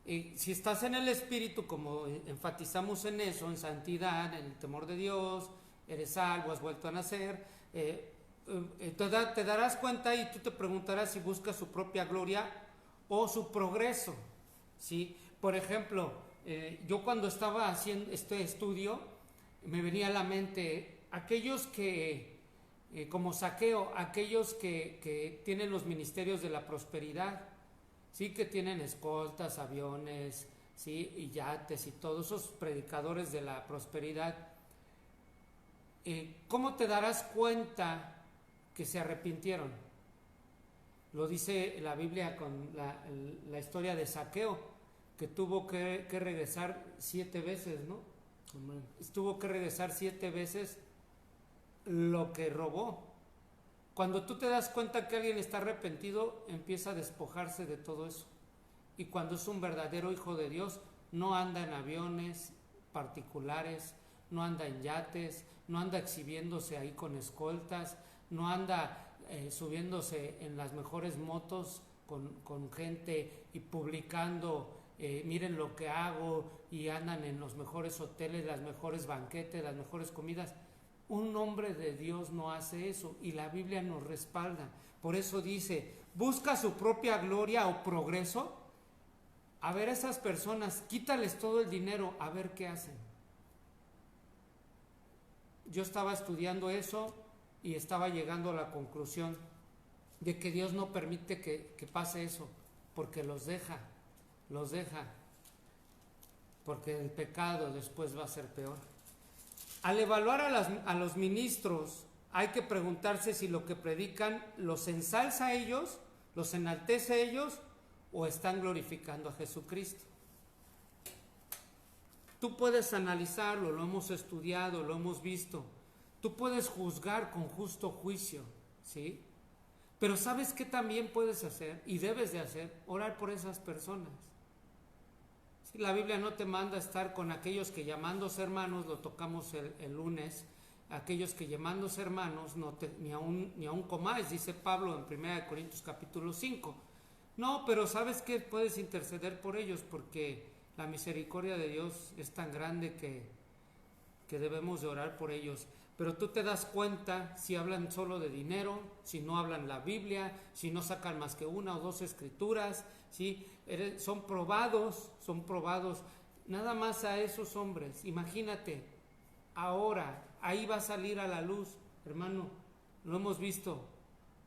Y si estás en el Espíritu, como enfatizamos en eso, en santidad, en el temor de Dios, eres salvo, has vuelto a nacer, te darás cuenta y tú te preguntarás si busca su propia gloria o su progreso, ¿sí? Por ejemplo, yo cuando estaba haciendo este estudio, me venía a la mente aquellos que, como Zaqueo, aquellos que tienen los ministerios de la prosperidad, sí, que tienen escoltas, aviones, sí, y yates y todos esos predicadores de la prosperidad. ¿Cómo te darás cuenta que se arrepintieron? Lo dice la Biblia con la historia de Zaqueo, que tuvo que regresar 7 veces, ¿no? Amén. Tuvo que regresar 7 veces lo que robó. Cuando tú te das cuenta que alguien está arrepentido, empieza a despojarse de todo eso. Y cuando es un verdadero hijo de Dios, no anda en aviones particulares, no anda en yates, no anda exhibiéndose ahí con escoltas, no anda subiéndose en las mejores motos con gente y publicando, miren lo que hago, y andan en los mejores hoteles, las mejores banquetes, las mejores comidas. Un hombre de Dios no hace eso, y la Biblia nos respalda. Por eso dice, busca su propia gloria o progreso. A ver, esas personas, quítales todo el dinero, a ver qué hacen. Yo estaba estudiando eso y estaba llegando a la conclusión de que Dios no permite que pase eso, porque los deja, porque el pecado después va a ser peor. Al evaluar a los ministros, hay que preguntarse si lo que predican los ensalza a ellos, los enaltece a ellos, o están glorificando a Jesucristo. Tú puedes analizarlo, lo hemos estudiado, lo hemos visto. Tú puedes juzgar con justo juicio, ¿sí? Pero ¿sabes qué también puedes hacer y debes de hacer? Orar por esas personas. ¿Sí? La Biblia no te manda estar con aquellos que llamándose hermanos, lo tocamos el lunes, aquellos que llamándose hermanos ni aún comáis, dice Pablo en 1 Corintios capítulo 5. No, pero ¿sabes qué? Puedes interceder por ellos, porque la misericordia de Dios es tan grande que debemos de orar por ellos. Pero tú te das cuenta si hablan solo de dinero, si no hablan la Biblia, si no sacan más que 1 o 2 escrituras, ¿sí? Son probados. Nada más a esos hombres, imagínate, ahora, ahí va a salir a la luz, hermano, lo hemos visto.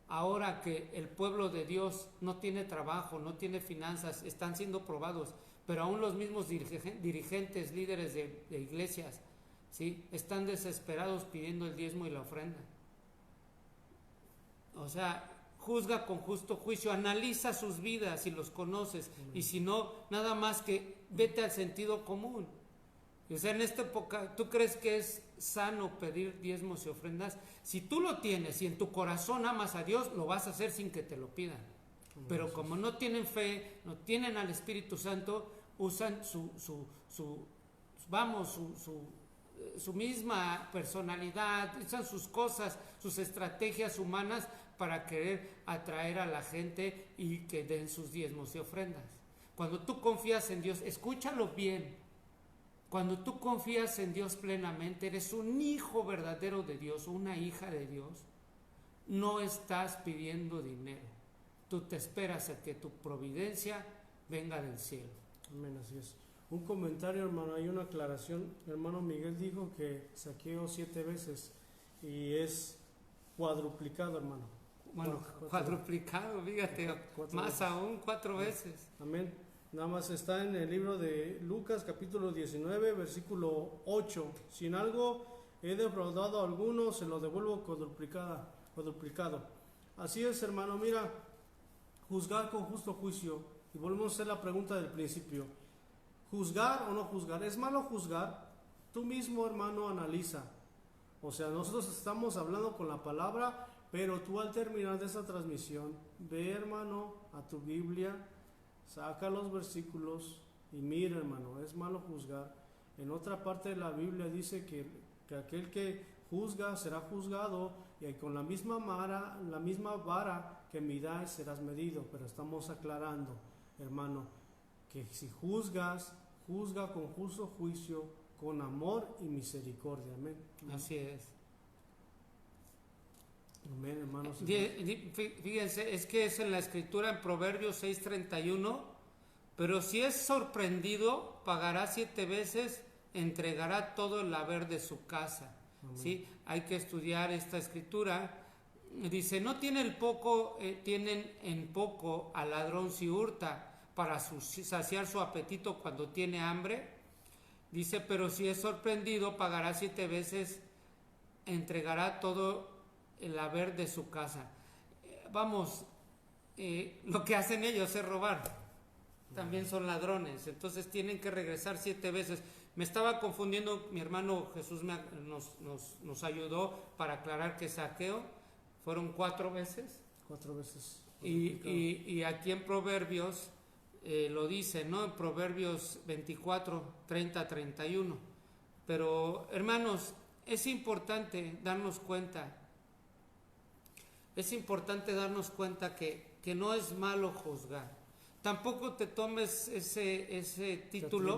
Ahora que el pueblo de Dios no tiene trabajo, no tiene finanzas, están siendo probados, pero aún los mismos dirigentes, líderes de iglesias, ¿sí? Están desesperados pidiendo el diezmo y la ofrenda. O sea, juzga con justo juicio, analiza sus vidas si los conoces, y si no, nada más que vete al sentido común. O sea, en esta época, ¿tú crees que es sano pedir diezmos y ofrendas? Si tú lo tienes y en tu corazón amas a Dios, lo vas a hacer sin que te lo pidan. Pero como no tienen fe, no tienen al Espíritu Santo, usan su misma personalidad, usan sus cosas, sus estrategias humanas para querer atraer a la gente y que den sus diezmos y ofrendas. Cuando tú confías en Dios, escúchalo bien. Cuando tú confías en Dios plenamente, eres un hijo verdadero de Dios, una hija de Dios, no estás pidiendo dinero. Tú te esperas a que tu providencia venga del cielo. Amén, así es. Un comentario, hermano, hay una aclaración. Hermano Miguel dijo que Zaqueo 7 veces y es cuadruplicado, hermano. Bueno, cuadruplicado, fíjate, más veces. Aún 4 veces. Amén. Nada más está en el libro de Lucas capítulo 19 versículo 8. Si en algo he defraudado a alguno, se lo devuelvo cuadruplicado. Así es, hermano, mira, juzgar con justo juicio. Y volvemos a hacer la pregunta del principio. ¿Juzgar o no juzgar? ¿Es malo juzgar? Tú mismo, hermano, analiza. O sea, nosotros estamos hablando con la palabra, pero tú al terminar de esta transmisión, ve, hermano, a tu Biblia, saca los versículos y mira, hermano, es malo juzgar. En otra parte de la Biblia dice que aquel que juzga será juzgado, y con la misma vara que midáis serás medido. Pero estamos aclarando, hermano, que si juzgas, juzga con justo juicio, con amor y misericordia. Amén. Así es. Amén, hermanos. Fíjense, es que es en la escritura en Proverbios 6:31, pero si es sorprendido, pagará 7 veces, entregará todo el haber de su casa. ¿Sí? Hay que estudiar esta escritura. Dice, no tienen en poco al ladrón si hurta para saciar su apetito cuando tiene hambre. Dice, pero si es sorprendido, pagará 7 veces, entregará todo el haber de su casa. Vamos, lo que hacen ellos es robar. También son ladrones, entonces tienen que regresar 7 veces. Me estaba confundiendo, mi hermano Jesús nos ayudó para aclarar que saqueo fueron 4 veces. 4 veces. Y aquí en Proverbios lo dice, ¿no? En Proverbios 24, 30, 31. Pero, hermanos, es importante darnos cuenta. Es importante darnos cuenta que no es malo juzgar. Tampoco te tomes ese título.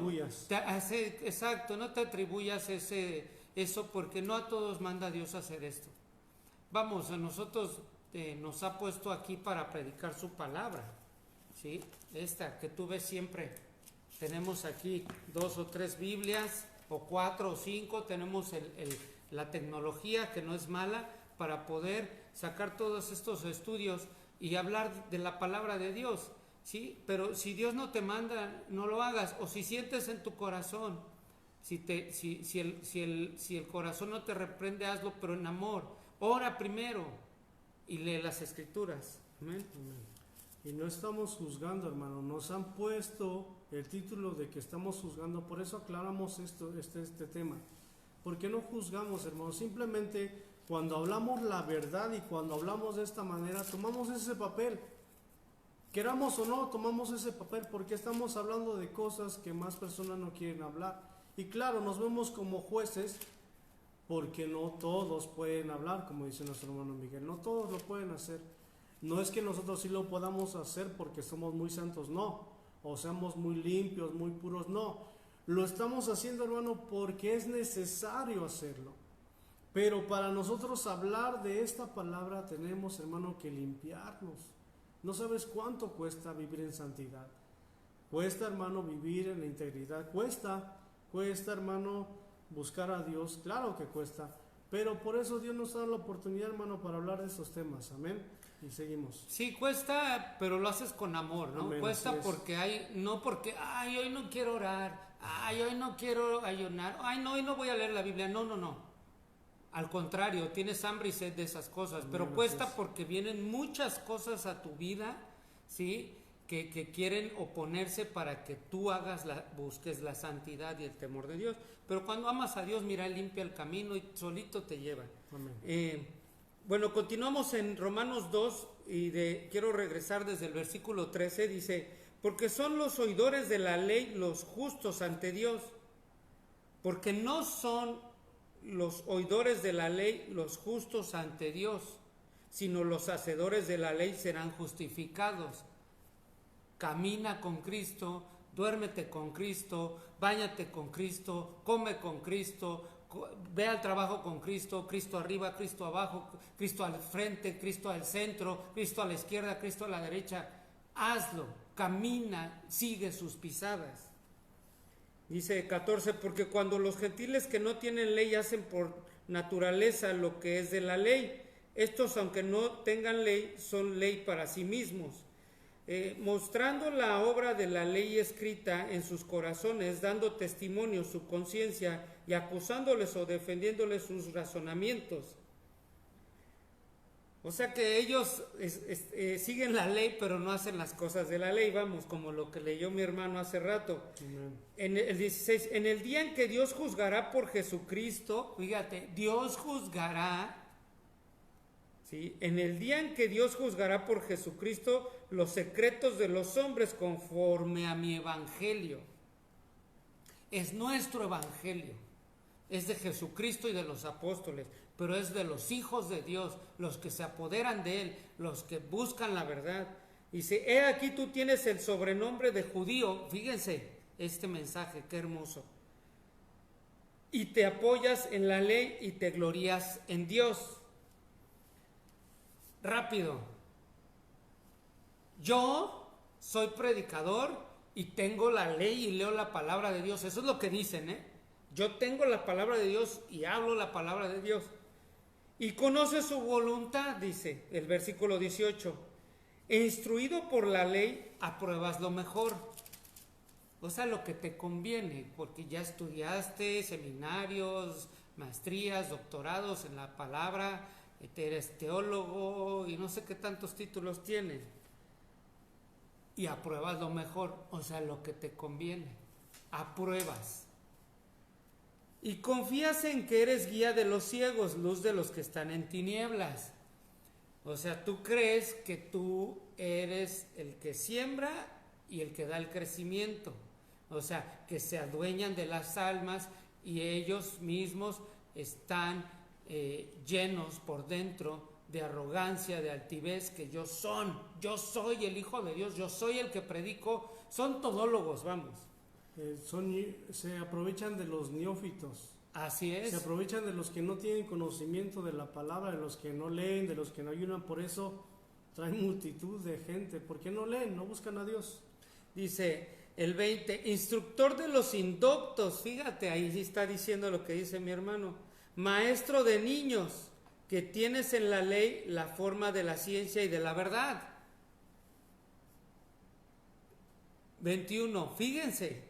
Te atribuyas. Exacto, no te atribuyas eso, porque no a todos manda Dios hacer esto. Vamos, a nosotros nos ha puesto aquí para predicar su palabra. ¿Sí? Esta que tú ves siempre. Tenemos aquí 2 o 3 Biblias, o 4 o 5. Tenemos la tecnología, que no es mala, para poder sacar todos estos estudios y hablar de la palabra de Dios. ¿Sí? Pero si Dios no te manda, no lo hagas. O si sientes en tu corazón, si el corazón no te reprende, hazlo, pero en amor. Ora primero y lee las escrituras. Amén. Y no estamos juzgando, hermano. Nos han puesto el título de que estamos juzgando. Por eso aclaramos este tema. ¿Por qué no juzgamos, hermano? Simplemente cuando hablamos la verdad y cuando hablamos de esta manera, tomamos ese papel. Queramos o no, tomamos ese papel, porque estamos hablando de cosas que más personas no quieren hablar. Y claro, nos vemos como jueces, porque no todos pueden hablar, como dice nuestro hermano Miguel. No todos lo pueden hacer. No es que nosotros sí lo podamos hacer porque somos muy santos, no. O seamos muy limpios, muy puros, no. Lo estamos haciendo, hermano, porque es necesario hacerlo. Pero para nosotros hablar de esta palabra tenemos, hermano, que limpiarnos. No sabes cuánto cuesta vivir en santidad. Cuesta, hermano, vivir en la integridad. Cuesta, hermano, buscar a Dios. Claro que cuesta. Pero por eso Dios nos da la oportunidad, hermano, para hablar de estos temas. Amén. Y seguimos. Sí, cuesta, pero lo haces con amor, ¿no? Amén, cuesta porque hoy no quiero orar. Hoy no quiero ayunar. Hoy no voy a leer la Biblia. No. Al contrario, tienes hambre y sed de esas cosas, pero cuesta porque vienen muchas cosas a tu vida, ¿sí? Que quieren oponerse para que tú busques la santidad y el temor de Dios. Pero cuando amas a Dios, mira, limpia el camino y solito te lleva. Bueno, continuamos en Romanos 2 y quiero regresar desde el versículo 13, dice, porque son los oidores de la ley los justos ante Dios, porque no son los oidores de la ley los justos ante Dios, sino los hacedores de la ley serán justificados. Camina con Cristo, duérmete con Cristo, báñate con Cristo, come con Cristo, ve al trabajo con Cristo, Cristo arriba, Cristo abajo, Cristo al frente, Cristo al centro, Cristo a la izquierda, Cristo a la derecha. Hazlo, camina, sigue sus pisadas. Dice 14, porque cuando los gentiles que no tienen ley hacen por naturaleza lo que es de la ley, estos, aunque no tengan ley, son ley para sí mismos, mostrando la obra de la ley escrita en sus corazones, dando testimonio su conciencia y acusándoles o defendiéndoles sus razonamientos. O sea que ellos siguen la ley, pero no hacen las cosas de la ley, vamos, como lo que leyó mi hermano hace rato. En el 16, en el día en que Dios juzgará por Jesucristo, fíjate, Dios juzgará, ¿sí? En el día en que Dios juzgará por Jesucristo los secretos de los hombres conforme a mi evangelio. Es nuestro evangelio. Es de Jesucristo y de los apóstoles, pero es de los hijos de Dios, los que se apoderan de Él, los que buscan la verdad. Dice, he aquí tú tienes el sobrenombre de judío. Fíjense este mensaje, qué hermoso. Y te apoyas en la ley y te glorías en Dios. Rápido. Yo soy predicador y tengo la ley y leo la palabra de Dios. Eso es lo que dicen, ¿eh? Yo tengo la palabra de Dios y hablo la palabra de Dios. Y conoce su voluntad, dice el versículo 18. E instruido por la ley, apruebas lo mejor. O sea, lo que te conviene, porque ya estudiaste seminarios, maestrías, doctorados en la palabra, eres teólogo y no sé qué tantos títulos tienes. Y apruebas lo mejor, o sea, lo que te conviene. Apruebas. Y confías en que eres guía de los ciegos, luz de los que están en tinieblas. O sea, tú crees que tú eres el que siembra y el que da el crecimiento. O sea, que se adueñan de las almas y ellos mismos están llenos por dentro de arrogancia, de altivez, que yo soy el Hijo de Dios, yo soy el que predico. Son todólogos, vamos. Se aprovechan de los neófitos. Así es. Se aprovechan de los que no tienen conocimiento de la palabra, de los que no leen, de los que no ayunan. Por eso traen multitud de gente. ¿Por qué no leen? No buscan a Dios. Dice el 20, instructor de los indoctos. Fíjate, ahí sí está diciendo lo que dice mi hermano. Maestro de niños, que tienes en la ley la forma de la ciencia y de la verdad. 21, fíjense.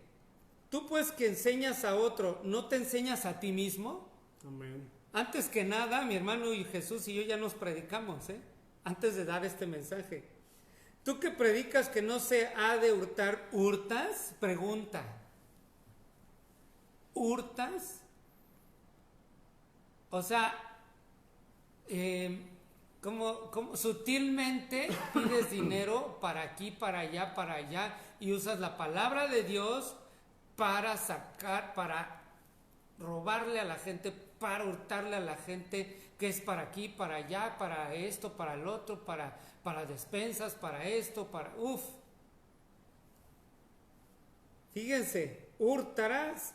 Tú pues que enseñas a otro, ¿no te enseñas a ti mismo? Amén. Antes que nada, mi hermano y Jesús y yo ya nos predicamos, antes de dar este mensaje. Tú que predicas que no se ha de hurtar, ¿hurtas? Pregunta. ¿Hurtas? O sea, como sutilmente pides dinero para aquí, para allá, y usas la palabra de Dios para sacar, para robarle a la gente, para hurtarle a la gente, que es para aquí, para allá, para esto, para el otro, para despensas, para esto, Fíjense, hurtarás,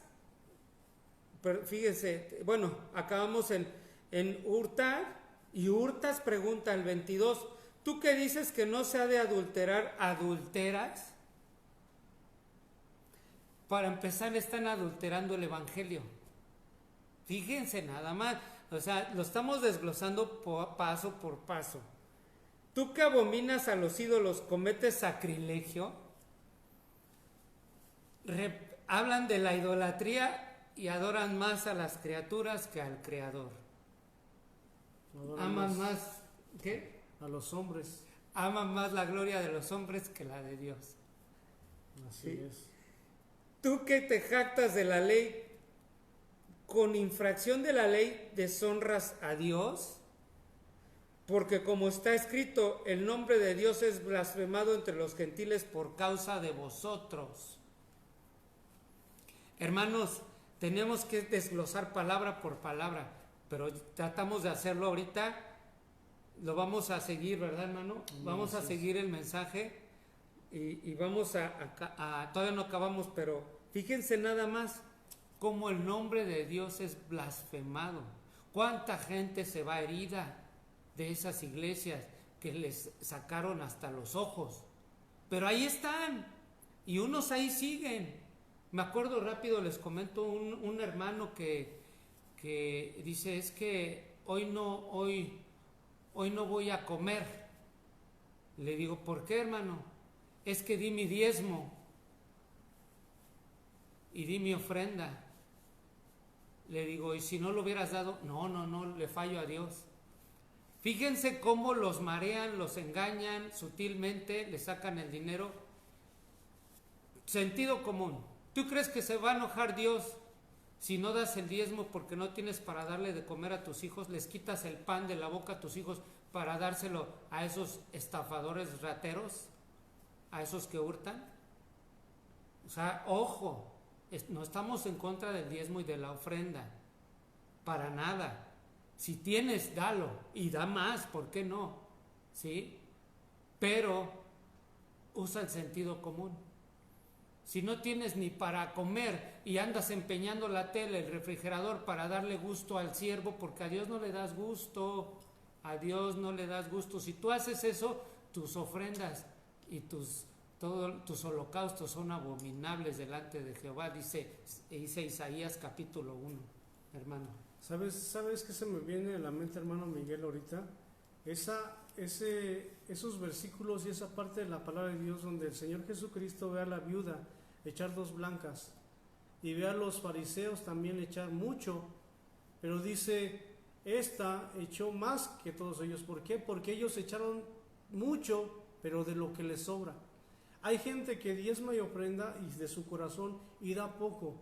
pero fíjense, bueno, acabamos en hurtar, y hurtas, pregunta el 22, ¿tú que dices que no se ha de adulterar, adulteras? Para empezar, están adulterando el evangelio. Fíjense nada más, o sea, lo estamos desglosando paso por paso. Tú que abominas a los ídolos, cometes sacrilegio. Hablan de la idolatría y adoran más a las criaturas que al Creador. Aman más, ¿qué? A los hombres. Aman más la gloria de los hombres que la de Dios. Así es. Tú que te jactas de la ley, con infracción de la ley deshonras a Dios, porque como está escrito, el nombre de Dios es blasfemado entre los gentiles por causa de vosotros. Hermanos, tenemos que desglosar palabra por palabra, pero tratamos de hacerlo ahorita. Lo vamos a seguir, ¿verdad, hermano? Vamos a seguir el mensaje. Y vamos todavía no acabamos, pero fíjense nada más cómo el nombre de Dios es blasfemado. Cuánta gente se va herida de esas iglesias que les sacaron hasta los ojos. Pero ahí están, y unos ahí siguen. Me acuerdo rápido, les comento un hermano que dice, es que hoy no voy a comer. Le digo, ¿por qué, hermano? Es que di mi diezmo y di mi ofrenda. Le digo, ¿y si no lo hubieras dado? No, le fallo a Dios. Fíjense cómo los marean, los engañan sutilmente, le sacan el dinero. Sentido común. ¿Tú crees que se va a enojar Dios si no das el diezmo porque no tienes para darle de comer a tus hijos? Les quitas el pan de la boca a tus hijos para dárselo a esos estafadores rateros, a esos que hurtan. O sea, ojo, No estamos en contra del diezmo y de la ofrenda, para nada. Si tienes, dalo, y da más, ¿por qué no? ¿Sí? Pero usa el sentido común. Si no tienes ni para comer y andas empeñando la tele, el refrigerador para darle gusto al siervo, porque a Dios no le das gusto, a Dios no le das gusto. Si tú haces eso, tus ofrendas y todos tus holocaustos son abominables delante de Jehová, dice Isaías capítulo 1, hermano. ¿Sabes qué se me viene a la mente, hermano Miguel, ahorita? Esos versículos y esa parte de la palabra de Dios donde el Señor Jesucristo ve a la viuda echar 2 blancas y ve a los fariseos también echar mucho, pero dice, esta echó más que todos ellos. ¿Por qué? Porque ellos echaron mucho, pero de lo que les sobra. Hay gente que diezma y ofrenda y de su corazón y da poco.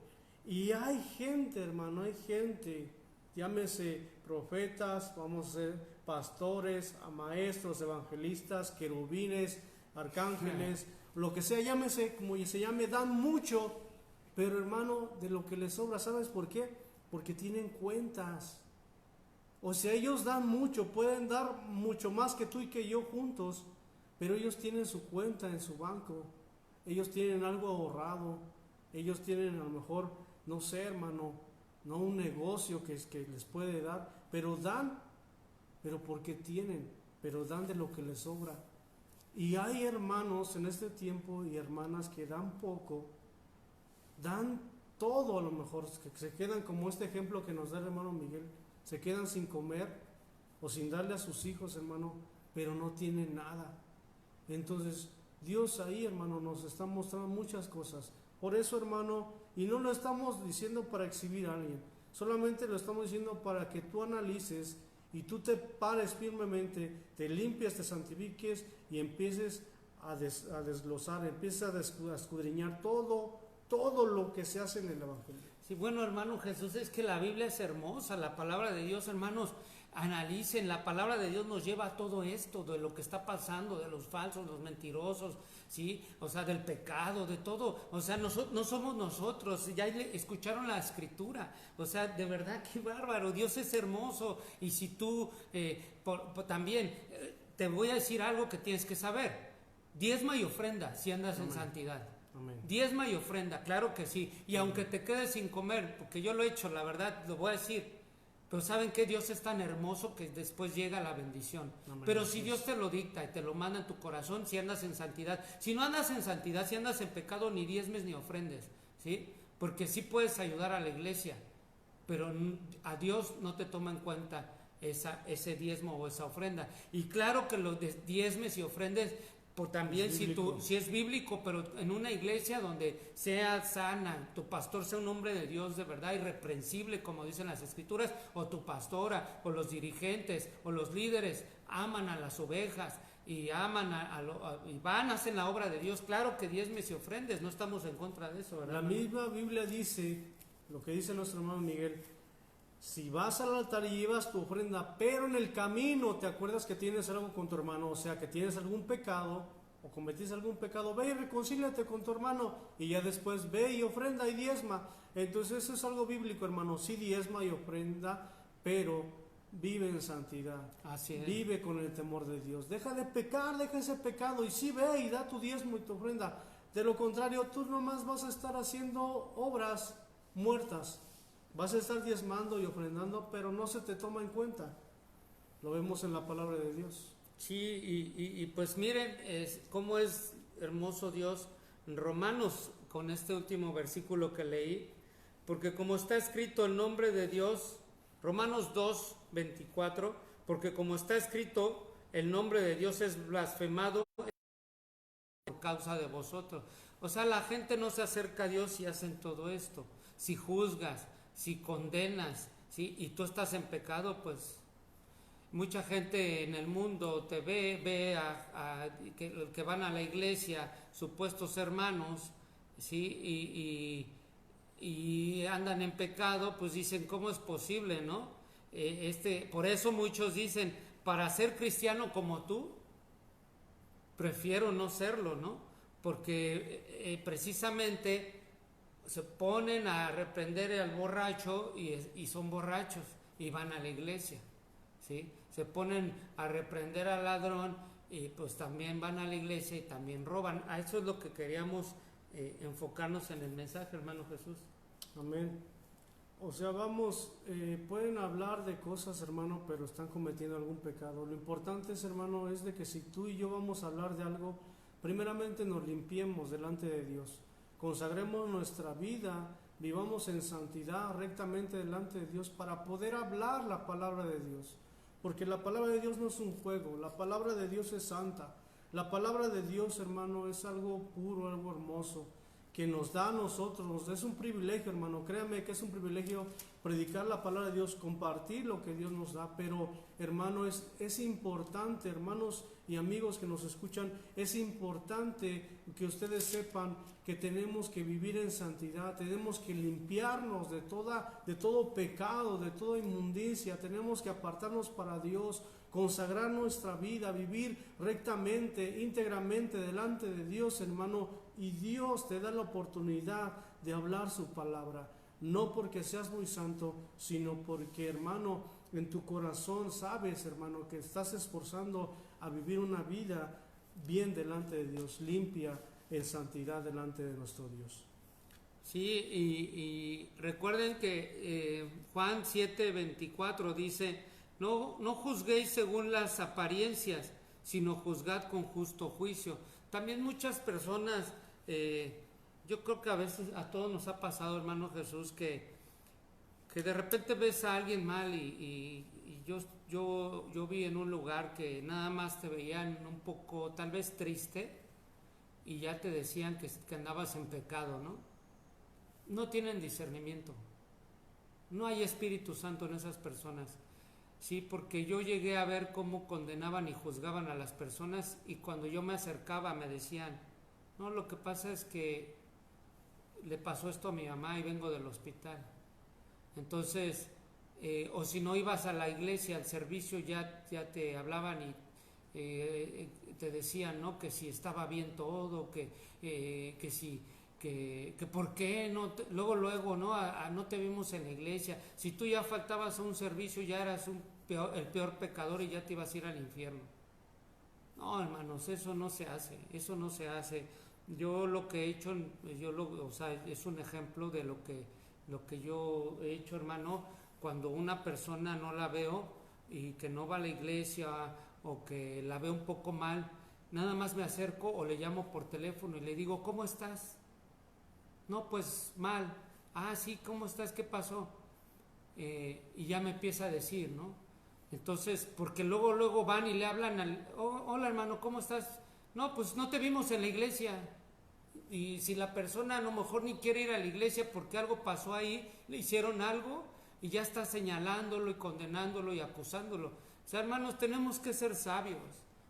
Y hay gente, hermano, hay gente, llámese profetas, vamos a ser pastores, a maestros, evangelistas, querubines, arcángeles, lo que sea, llámese como se llame, dan mucho, pero hermano, de lo que les sobra, ¿sabes por qué? Porque tienen cuentas. O sea, ellos dan mucho, pueden dar mucho más que tú y que yo juntos, pero ellos tienen su cuenta en su banco, ellos tienen algo ahorrado, ellos tienen a lo mejor, no sé, hermano, no un negocio que les puede dar, pero dan, pero porque tienen, pero dan de lo que les sobra. Y hay hermanos en este tiempo y hermanas que dan poco, dan todo a lo mejor, que se quedan como este ejemplo que nos da el hermano Miguel, se quedan sin comer o sin darle a sus hijos, hermano, pero no tienen nada. Entonces Dios ahí, hermano, nos está mostrando muchas cosas. Por eso, hermano, y no lo estamos diciendo para exhibir a alguien, solamente lo estamos diciendo para que tú analices y tú te pares firmemente, te limpies, te santifiques y empieces a desglosar, empieces a escudriñar todo lo que se hace en el Evangelio. Sí, bueno, hermano Jesús, es que la Biblia es hermosa, la palabra de Dios, hermanos, analicen, la palabra de Dios nos lleva a todo esto, de lo que está pasando, de los falsos, los mentirosos, ¿sí? O sea, del pecado, de todo, o sea, no somos nosotros, ya escucharon la escritura, o sea, de verdad, qué bárbaro, Dios es hermoso, y si tú también, te voy a decir algo que tienes que saber, diezma y ofrenda si andas en santidad. Amén. Diezma y ofrenda, claro que sí. Y aunque te quedes sin comer, porque yo lo he hecho, la verdad, lo voy a decir. Pero ¿saben qué? Dios es tan hermoso que después llega la bendición. Amén. Pero si Dios te lo dicta y te lo manda en tu corazón, si andas en santidad. Si no andas en santidad, si andas en pecado, ni diezmes ni ofrendes, ¿sí? Porque sí puedes ayudar a la iglesia, pero a Dios no te toma en cuenta ese diezmo o esa ofrenda. Y claro que los diezmes y ofrendes, por también si es bíblico, pero en una iglesia donde sea sana, tu pastor sea un hombre de Dios de verdad, irreprensible, como dicen las escrituras, o tu pastora, o los dirigentes, o los líderes, aman a las ovejas y aman y van, hacen la obra de Dios, claro que diezmes y ofrendes, no estamos en contra de eso, ¿verdad? La misma Biblia dice, lo que dice nuestro hermano Miguel, si vas al altar y llevas tu ofrenda, pero en el camino te acuerdas que tienes algo con tu hermano, o sea, que tienes algún pecado o cometiste algún pecado, ve y reconcíliate con tu hermano y ya después ve y ofrenda y diezma. Entonces eso es algo bíblico, hermano, sí diezma y ofrenda, pero vive en santidad. Así es. Vive con el temor de Dios. Deja de pecar, deja ese pecado y sí ve y da tu diezmo y tu ofrenda. De lo contrario, tú nomás vas a estar haciendo obras muertas. Vas a estar diezmando y ofrendando, pero no se te toma en cuenta. Lo vemos en la palabra de Dios. Sí, y pues miren cómo es hermoso Dios en Romanos con este último versículo que leí, porque como está escrito el nombre de Dios, Romanos 2, 24, porque como está escrito el nombre de Dios es blasfemado por causa de vosotros. O sea, la gente no se acerca a Dios si hacen todo esto. Si juzgas, si condenas, ¿sí? Y tú estás en pecado, pues mucha gente en el mundo te ve que van a la iglesia, supuestos hermanos, ¿sí? Y andan en pecado, pues dicen, ¿cómo es posible, no? Por eso muchos dicen, para ser cristiano como tú, prefiero no serlo, ¿no? Porque precisamente se ponen a reprender al borracho y son borrachos y van a la iglesia, ¿sí? Se ponen a reprender al ladrón y pues también van a la iglesia y también roban. A eso es lo que queríamos enfocarnos en el mensaje, hermano Jesús. Amén. O sea, vamos, pueden hablar de cosas, hermano, pero están cometiendo algún pecado. Lo importante es, hermano, es de que si tú y yo vamos a hablar de algo, primeramente nos limpiemos delante de Dios, consagremos nuestra vida, vivamos en santidad rectamente delante de Dios para poder hablar la palabra de Dios. Porque la palabra de Dios no es un juego, la palabra de Dios es santa. La palabra de Dios, hermano, es algo puro, algo hermoso, que nos da a nosotros. Es un privilegio, hermano, créame que es un privilegio predicar la palabra de Dios, compartir lo que Dios nos da, pero hermano, es importante, hermanos y amigos que nos escuchan, es importante que ustedes sepan que tenemos que vivir en santidad, tenemos que limpiarnos de todo pecado, de toda inmundicia, tenemos que apartarnos para Dios, consagrar nuestra vida, vivir rectamente, íntegramente delante de Dios, hermano, y Dios te da la oportunidad de hablar su palabra, no porque seas muy santo, sino porque, hermano, en tu corazón sabes, hermano, que estás esforzando a vivir una vida bien delante de Dios, limpia en santidad delante de nuestro Dios. Sí, y recuerden que Juan 7:24 dice, no juzguéis según las apariencias, sino juzgad con justo juicio. También muchas personas, yo creo que a veces a todos nos ha pasado, hermano Jesús, que de repente ves a alguien mal y yo vi en un lugar que nada más te veían un poco tal vez triste y ya te decían que andabas en pecado, ¿no? No tienen discernimiento, no hay Espíritu Santo en esas personas. Sí, porque yo llegué a ver cómo condenaban y juzgaban a las personas y cuando yo me acercaba me decían, no, lo que pasa es que le pasó esto a mi mamá y vengo del hospital. Entonces, o si no ibas a la iglesia, al servicio, ya te hablaban y te decían, ¿no? Que si estaba bien todo, que si... Que por qué no luego no no te vimos en la iglesia, si tú ya faltabas a un servicio ya eras el peor pecador y ya te ibas a ir al infierno. No, hermanos, eso no se hace. Yo lo que he hecho, o sea, es un ejemplo de lo que yo he hecho, hermano. Cuando una persona no la veo y que no va a la iglesia o que la veo un poco mal, nada más me acerco o le llamo por teléfono y le digo, ¿cómo estás? No, pues mal. Ah, sí, ¿cómo estás? ¿Qué pasó? Y ya me empieza a decir, ¿no? Entonces, porque luego van y le hablan hola hermano, ¿cómo estás? No, pues no te vimos en la iglesia. Y si la persona a lo mejor ni quiere ir a la iglesia porque algo pasó ahí, le hicieron algo y ya está señalándolo y condenándolo y acusándolo. O sea, hermanos, tenemos que ser sabios.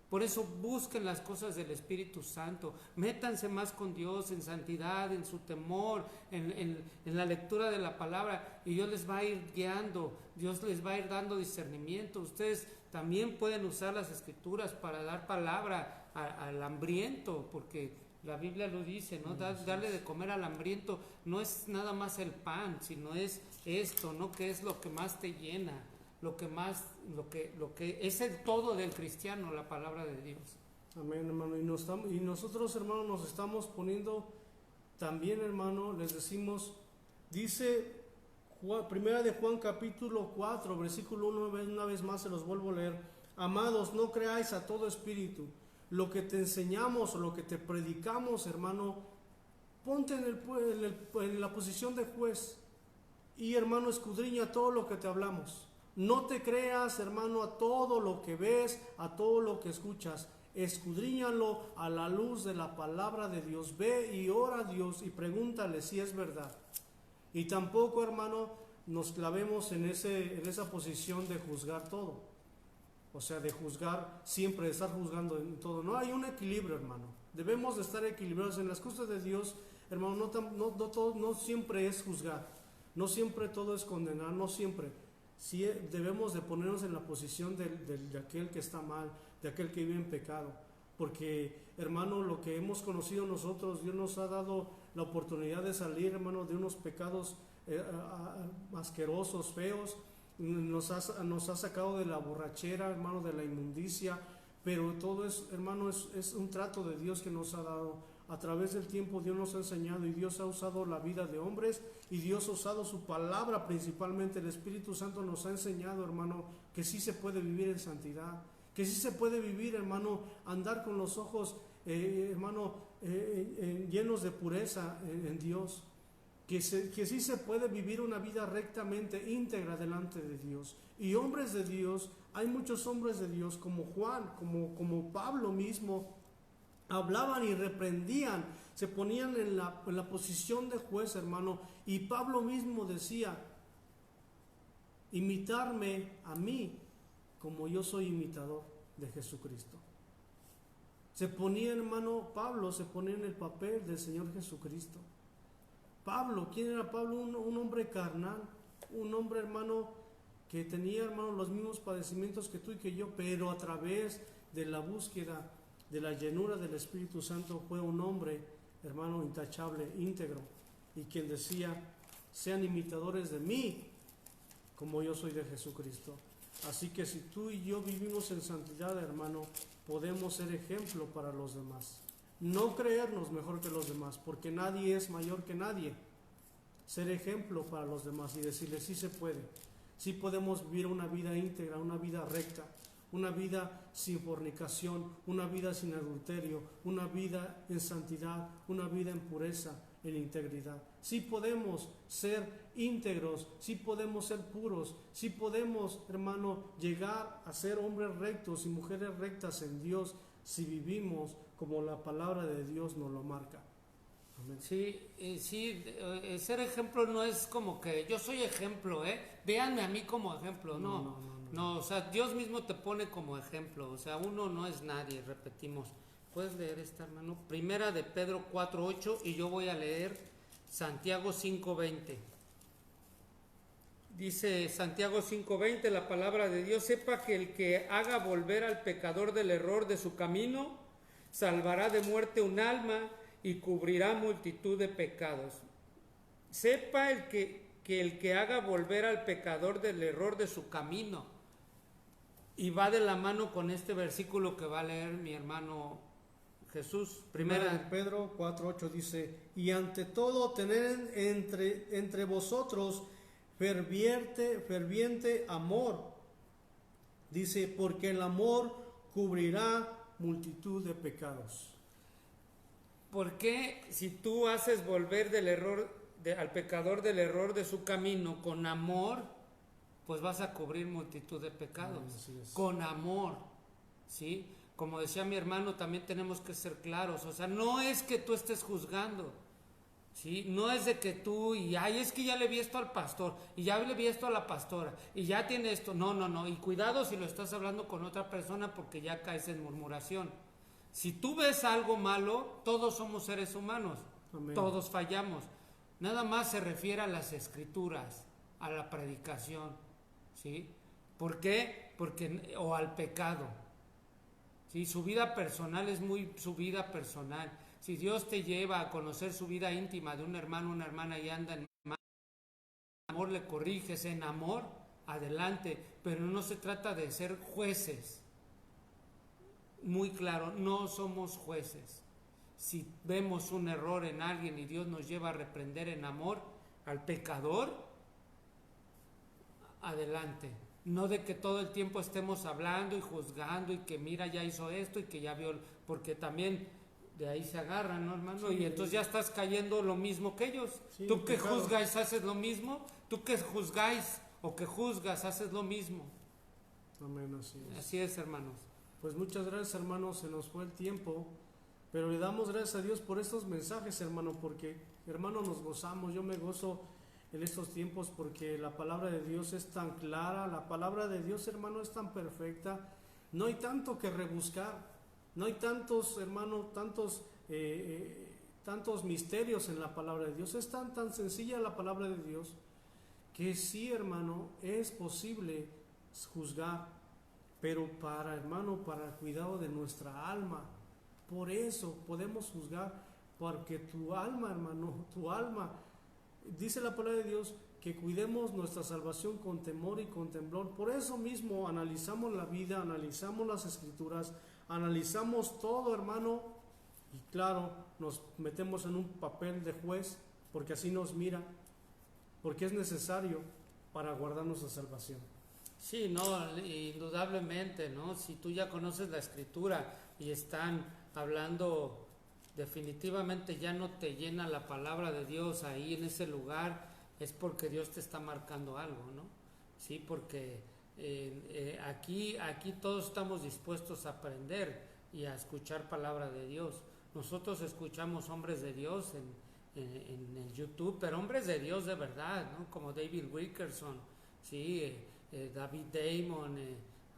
Por eso busquen las cosas del Espíritu Santo, métanse más con Dios en santidad, en su temor, en la lectura de la palabra y Dios les va a ir guiando, Dios les va a ir dando discernimiento. Ustedes también pueden usar las Escrituras para dar palabra al hambriento, porque la Biblia lo dice, ¿no? Darle de comer al hambriento no es nada más el pan, sino es esto, ¿no? Que es lo que más te llena. Lo que es el todo del cristiano, la palabra de Dios. Amén, hermano. Y nosotros, hermano, nos estamos poniendo también, hermano, les decimos, dice Primera de Juan capítulo 4, versículo 1, una vez más se los vuelvo a leer. Amados, no creáis a todo espíritu. Lo que te enseñamos o lo que te predicamos, hermano, ponte en la posición de juez y, hermano, escudriña todo lo que te hablamos. No te creas, hermano, a todo lo que ves, a todo lo que escuchas. Escudriñalo a la luz de la palabra de Dios. Ve y ora a Dios y pregúntale si es verdad. Y tampoco, hermano, nos clavemos en esa posición de juzgar todo. O sea, de juzgar siempre, de estar juzgando en todo. No hay un equilibrio, hermano. Debemos de estar equilibrados en las cosas de Dios, hermano. No siempre es juzgar. No siempre todo es condenar, no siempre. Sí debemos de ponernos en la posición de aquel que está mal, de aquel que vive en pecado, porque, hermano, lo que hemos conocido nosotros, Dios nos ha dado la oportunidad de salir, hermano, de unos pecados asquerosos, feos. Nos ha sacado de la borrachera, hermano, de la inmundicia, pero todo es, hermano, es un trato de Dios que nos ha dado. A través del tiempo Dios nos ha enseñado y Dios ha usado la vida de hombres y Dios ha usado su palabra, principalmente el Espíritu Santo nos ha enseñado, hermano, que sí se puede vivir en santidad, que sí se puede vivir, hermano, andar con los ojos, hermano, llenos de pureza en Dios. Que sí se puede vivir una vida rectamente, íntegra delante de Dios. Y hombres de Dios, hay muchos hombres de Dios como Juan, como Pablo mismo, hablaban y reprendían, se ponían en la posición de juez, hermano. Y Pablo mismo decía, imitarme a mí como yo soy imitador de Jesucristo. Se ponía, hermano, Pablo se ponía en el papel del Señor Jesucristo. Pablo, ¿quién era Pablo? Un hombre carnal, un hombre, hermano, que tenía, hermano, los mismos padecimientos que tú y que yo, pero a través de la búsqueda de la llenura del Espíritu Santo fue un hombre, hermano, intachable, íntegro, y quien decía, sean imitadores de mí, como yo soy de Jesucristo. Así que si tú y yo vivimos en santidad, hermano, podemos ser ejemplo para los demás. No creernos mejor que los demás, porque nadie es mayor que nadie. Ser ejemplo para los demás y decirles, sí se puede. Sí podemos vivir una vida íntegra, una vida recta, una vida sin fornicación, una vida sin adulterio, una vida en santidad, una vida en pureza, en integridad. Sí podemos ser íntegros, sí podemos ser puros, sí podemos, hermano, llegar a ser hombres rectos y mujeres rectas en Dios si vivimos como la palabra de Dios nos lo marca. Amén. Sí, ser ejemplo no es como que yo soy ejemplo, véanme a mí como ejemplo, no, o sea, Dios mismo te pone como ejemplo, o sea, uno no es nadie, repetimos. ¿Puedes leer esta, hermano? Primera de Pedro 4:8 y yo voy a leer Santiago 5:20. Dice Santiago 5:20, la palabra de Dios, sepa que el que haga volver al pecador del error de su camino, salvará de muerte un alma y cubrirá multitud de pecados. Sepa que el que haga volver al pecador del error de su camino. Y va de la mano con este versículo que va a leer mi hermano Jesús. Primera de Pedro 4:8 dice, y ante todo tener entre vosotros ferviente amor. Dice, porque el amor cubrirá multitud de pecados. Porque si tú haces volver al pecador del error de su camino con amor, pues vas a cubrir multitud de pecados. Con amor, ¿sí? Como decía mi hermano, también tenemos que ser claros. O sea, no es que tú estés juzgando, ¿sí? No es de que tú, es que ya le vi esto al pastor, y ya le vi esto a la pastora, y ya tiene esto. No. Y cuidado si lo estás hablando con otra persona porque ya caes en murmuración. Si tú ves algo malo, todos somos seres humanos. Amén. Todos fallamos. Nada más se refiere a las escrituras, a la predicación, ¿sí? ¿Por qué? O al pecado. ¿Sí? Su vida personal es su vida personal. Si Dios te lleva a conocer su vida íntima de un hermano o una hermana y anda en amor, le corriges en amor, adelante. Pero no se trata de ser jueces. Muy claro, no somos jueces. Si vemos un error en alguien y Dios nos lleva a reprender en amor al pecador, adelante. No de que todo el tiempo estemos hablando y juzgando y que mira ya hizo esto y que ya vio, porque también de ahí se agarran, ¿no, hermano? Sí, y entonces ya estás cayendo lo mismo que ellos. Sí, tú que juzgáis haces lo mismo, tú que juzgáis o que juzgas haces lo mismo. Amén, así es, hermanos. Pues muchas gracias, hermanos, se nos fue el tiempo, pero le damos gracias a Dios por estos mensajes, hermano, porque, hermano, nos gozamos, yo me gozo en estos tiempos porque la palabra de Dios es tan clara, la palabra de Dios, hermano, es tan perfecta, no hay tanto que rebuscar, no hay tantos, hermano, tantos misterios en la palabra de Dios, es tan sencilla la palabra de Dios, que sí, hermano, es posible juzgar, pero para el cuidado de nuestra alma. Por eso podemos juzgar porque tu alma, hermano, tu alma, dice la palabra de Dios que cuidemos nuestra salvación con temor y con temblor. Por eso mismo analizamos la vida, analizamos las escrituras, analizamos todo, hermano, y claro, nos metemos en un papel de juez, porque así nos mira, porque es necesario para guardar nuestra salvación. Sí, no, indudablemente, ¿no? Si tú ya conoces la escritura y están hablando, definitivamente ya no te llena la palabra de Dios ahí en ese lugar, es porque Dios te está marcando algo, ¿no? Sí, porque aquí todos estamos dispuestos a aprender y a escuchar palabra de Dios. Nosotros escuchamos hombres de Dios en el YouTube, pero hombres de Dios de verdad, ¿no? Como David Wilkerson, sí, David Damon,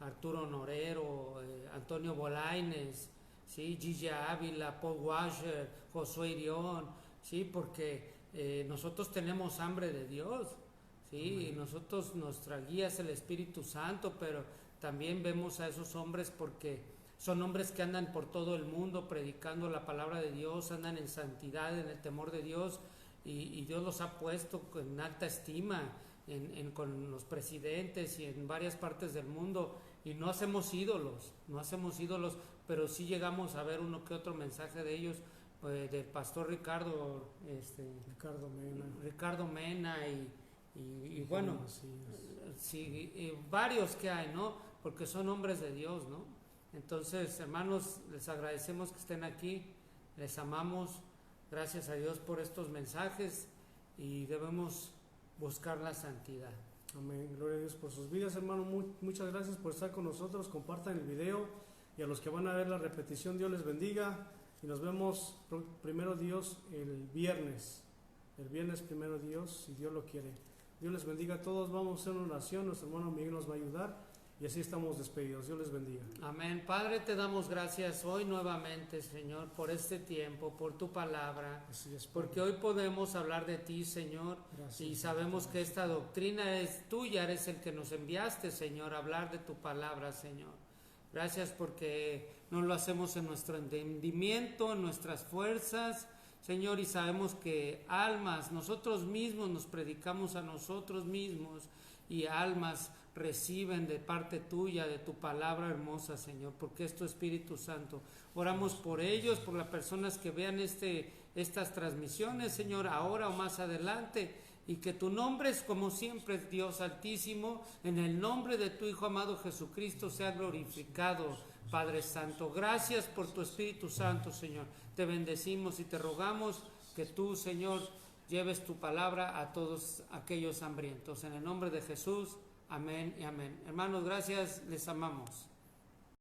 Arturo Norero, Antonio Bolaines, sí, Gigi Ávila, Paul Washer, Josué Irión, sí, porque nosotros tenemos hambre de Dios, sí, y nosotros, nuestra guía es el Espíritu Santo, pero también vemos a esos hombres porque son hombres que andan por todo el mundo predicando la palabra de Dios, andan en santidad, en el temor de Dios, y Dios los ha puesto en alta estima con los presidentes y en varias partes del mundo, y no hacemos ídolos, pero sí llegamos a ver uno que otro mensaje de ellos, del pastor Ricardo Mena y bueno, sí, varios que hay, ¿no? Porque son hombres de Dios, ¿no? Entonces, hermanos, les agradecemos que estén aquí, les amamos, gracias a Dios por estos mensajes, y debemos buscar la santidad. Amén, gloria a Dios por sus vidas, hermano. Muchas gracias por estar con nosotros. Compartan el video, y a los que van a ver la repetición, Dios les bendiga, y nos vemos primero Dios el viernes primero Dios, si Dios lo quiere. Dios les bendiga a todos. Vamos a hacer una oración, nuestro hermano Miguel nos va a ayudar, y así estamos despedidos. Dios les bendiga. Amén. Padre, te damos gracias hoy nuevamente, Señor, por este tiempo, por tu palabra, porque hoy podemos hablar de ti, Señor, y sabemos que esta doctrina es tuya, eres el que nos enviaste, Señor, a hablar de tu palabra, Señor. Gracias porque no lo hacemos en nuestro entendimiento, en nuestras fuerzas, Señor, y sabemos que almas, nosotros mismos nos predicamos a nosotros mismos, y almas reciben de parte tuya, de tu palabra hermosa, Señor, porque es tu Espíritu Santo. Oramos por ellos, por las personas que vean estas transmisiones, Señor, ahora o más adelante, y que tu nombre es como siempre, Dios Altísimo, en el nombre de tu Hijo amado Jesucristo sea glorificado, Padre Santo. Gracias por tu Espíritu Santo, Señor. Te bendecimos y te rogamos que tú, Señor, lleves tu palabra a todos aquellos hambrientos. En el nombre de Jesús, amén y amén. Hermanos, gracias, les amamos.